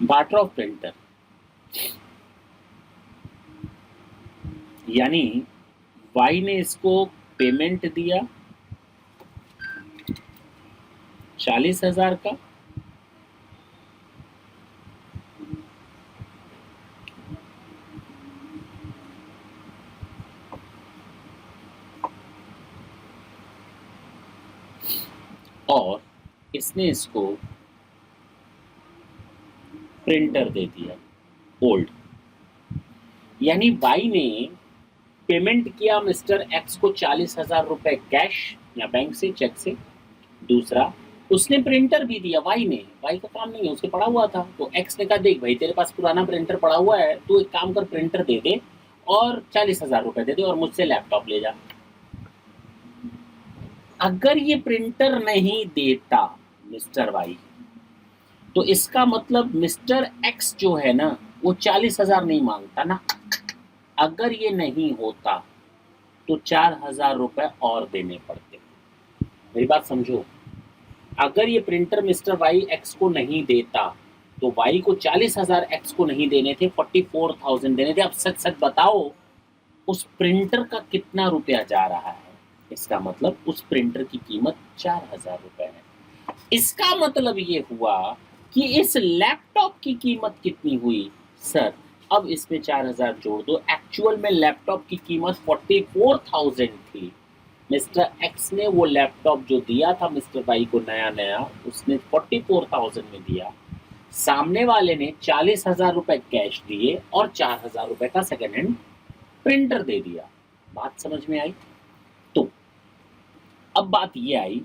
बार्टर ऑफ प्रिंटर, यानी वाई ने इसको पेमेंट दिया 40,000 का, और इसने इसको प्रिंटर दे दिया ओल्ड, यानी वाई ने पेमेंट किया मिस्टर एक्स को 40,000 रुपए कैश या बैंक से चेक से। दूसरा, उसने प्रिंटर भी दिया वाई ने, वाई का काम नहीं है, उसके पड़ा हुआ था, तो एक्स ने कहा देख भाई तेरे पास पुराना प्रिंटर पड़ा हुआ है, तू एक काम कर प्रिंटर दे दे और 40,000 रुपए दे दे और मुझसे लैपटॉप ले जा। अगर ये प्रिंटर नहीं देता मिस्टर वाई, तो इसका मतलब मिस्टर एक्स जो है ना वो 40,000 नहीं मांगता ना। अगर ये नहीं होता तो 4,000 रुपए और देने पड़ते। मेरी बात समझो, अगर ये प्रिंटर मिस्टर वाई एक्स को नहीं देता तो वाई को 40,000 एक्स को नहीं देने थे, 44,000 देने थे। अब सच सच बताओ उस प्रिंटर का कितना रुपया जा रहा है? इसका मतलब उस प्रिंटर की कीमत 4,000 रुपए है। इसका मतलब ये हुआ कि इस लैपटॉप की कीमत कितनी हुई सर? अब इसमें 4,000 जोड़ दो, एक्चुअल में लैपटॉप की कीमत 44,000 थी। मिस्टर एक्स ने वो लैपटॉप जो दिया था मिस्टर वाई को नया नया, उसने 44,000 में दिया। सामने वाले ने 40,000 रुपए कैश दिए और 4,000 रुपए का सेकेंड हैंड प्रिंटर दे दिया। बात समझ में आई? तो अब बात ये आई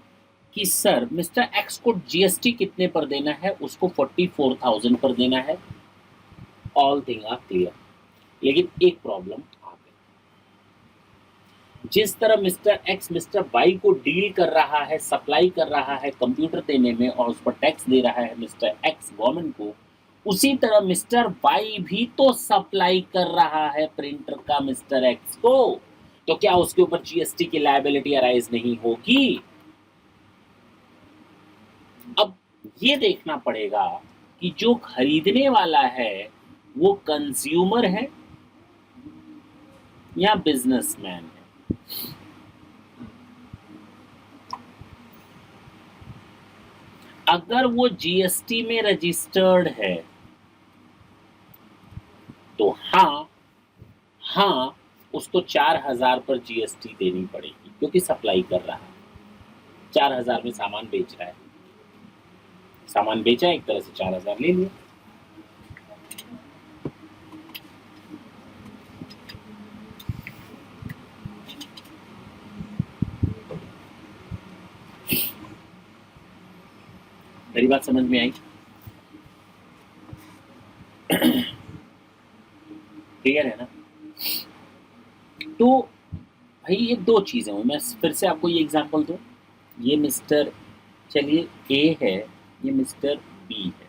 कि सर मिस्टर एक्स को जीएसटी कितने पर देना है? उसको 44,000 पर देना है। All thing are clear. लेकिन एक प्रॉब्लम आ गई। जिस तरह मिस्टर एक्स मिस्टर वाई को डील कर रहा है, सप्लाई कर रहा है कंप्यूटर देने में और उस पर टैक्स दे रहा है मिस्टर एक्स गवर्नमेंट को, उसी तरह मिस्टर वाई भी तो सप्लाई कर रहा है प्रिंटर का मिस्टर एक्स को। तो क्या उसके ऊपर जीएसटी की लायबिलिटी अराइज नहीं होगी? अब ये देखना पड़ेगा कि जो खरीदने वाला है वो कंज्यूमर है या बिजनेसमैन है। अगर वो जीएसटी में रजिस्टर्ड है तो हाँ उसको 4,000 पर जीएसटी देनी पड़ेगी क्योंकि सप्लाई कर रहा है, 4,000 में सामान बेच रहा है, सामान बेचा एक तरह से 4,000 ले लिया। मेरी बात समझ में आई? क्लियर है ना? तो भाई ये दो चीज़ें हुई। मैं फिर से आपको ये एग्जांपल दूं। ये मिस्टर, चलिए ए है, ये मिस्टर बी है।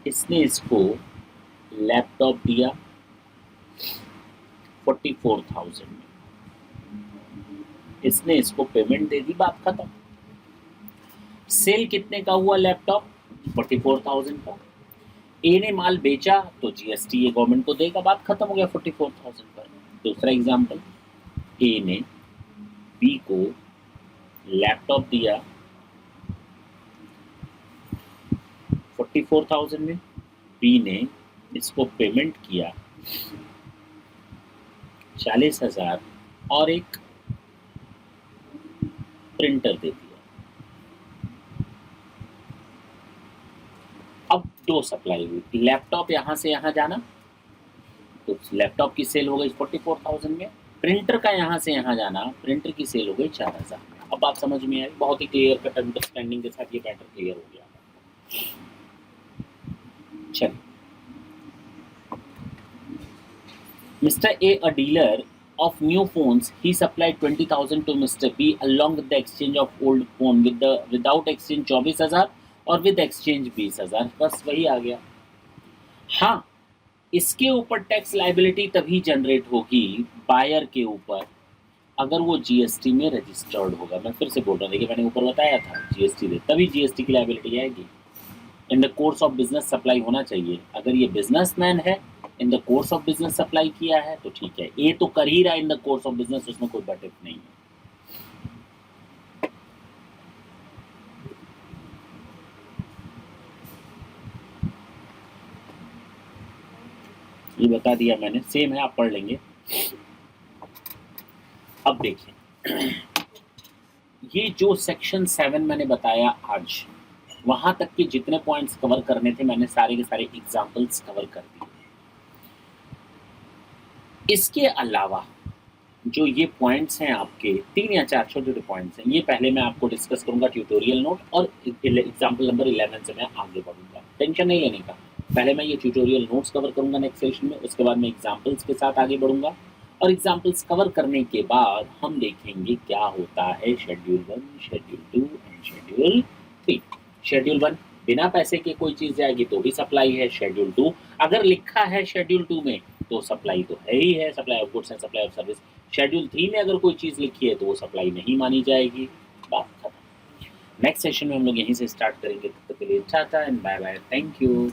इसने इसको लैपटॉप दिया 44,000 में, इसने इसको पेमेंट दे दी, बात खत्म। सेल कितने का हुआ लैपटॉप? 44,000 का। ए ने माल बेचा तो जीएसटी ये गवर्नमेंट को देगा, बात खत्म हो गया 44,000 पर। दूसरा एग्जांपल, ए ने बी को लैपटॉप दिया 44,000 में, बी ने इसको पेमेंट किया 40,000 और एक प्रिंटर दे दिया। अब दो सप्लाई हुई, लैपटॉप यहाँ से यहाँ जाना, तो लैपटॉप की सेल हो गई 44,000 में, प्रिंटर का यहाँ से यहाँ जाना, प्रिंटर की सेल हो गई 4,000 में। अब बात समझ में आई? बहुत ही क्लियर कट अंडरस्टैंडिंग के साथ ये मैटर क्लियर हो गया। चलिए, Mr. A, a dealer of new phones, he supplied 20,000 to Mr. B along with the exchange of old phone without exchange 24,000 और with exchange 20,000। बस वही आ गया। हाँ, इसके ऊपर टैक्स लाइबिलिटी तभी जनरेट होगी बायर के ऊपर अगर वो जीएसटी में रजिस्टर्ड होगा। मैं फिर से बोल रहा था कि मैंने ऊपर बताया था जीएसटी दे, तभी जीएसटी की लाइबिलिटी आएगी। इन the course of business supply होना चाहिए। अगर ये बिजनेसमैन है, इन the course of business supply किया है तो ठीक है, ये तो कर ही रहा है इन द कोर्स ऑफ बिजनेस, उसमें कोई बट इफ नहीं है। ये बता दिया मैंने, सेम है, आप पढ़ लेंगे। अब देखिए, ये जो सेक्शन 7 मैंने बताया आज, वहाँ तक के जितने पॉइंट्स कवर करने थे मैंने सारे के सारे एग्जाम्पल्स कवर कर दिए। इसके अलावा जो ये पॉइंट्स हैं आपके 3 या 4 छोटे-छोटे पॉइंट्स हैं, ये पहले मैं आपको डिस्कस करूँगा ट्यूटोरियल नोट और एग्जाम्पल नंबर 11 से मैं आगे बढ़ूँगा। टेंशन नहीं लेने का। पहले मैं ये ट्यूटोरियल नोट्स कवर करूँगा नेक्स्ट सेशन में, उसके बाद मैं एग्जाम्पल्स के साथ आगे बढ़ूँगा और एग्जाम्पल्स कवर करने के बाद हम देखेंगे क्या होता है schedule 1, schedule 2 and schedule 3। Schedule 1 बिना पैसे के कोई चीज़ जाएगी तो भी सप्लाई है। शेड्यूल 2 अगर लिखा है शेड्यूल 2 में तो सप्लाई तो है ही है, supply of goods and supply of service. Schedule 3 में अगर कोई चीज़ लिखी है तो वो सप्लाई नहीं मानी जाएगी। बात खत्म। नेक्स्ट सेशन में हम लोग यहीं से स्टार्ट करेंगे। तब तक के लिए tata and bye bye. Thank you.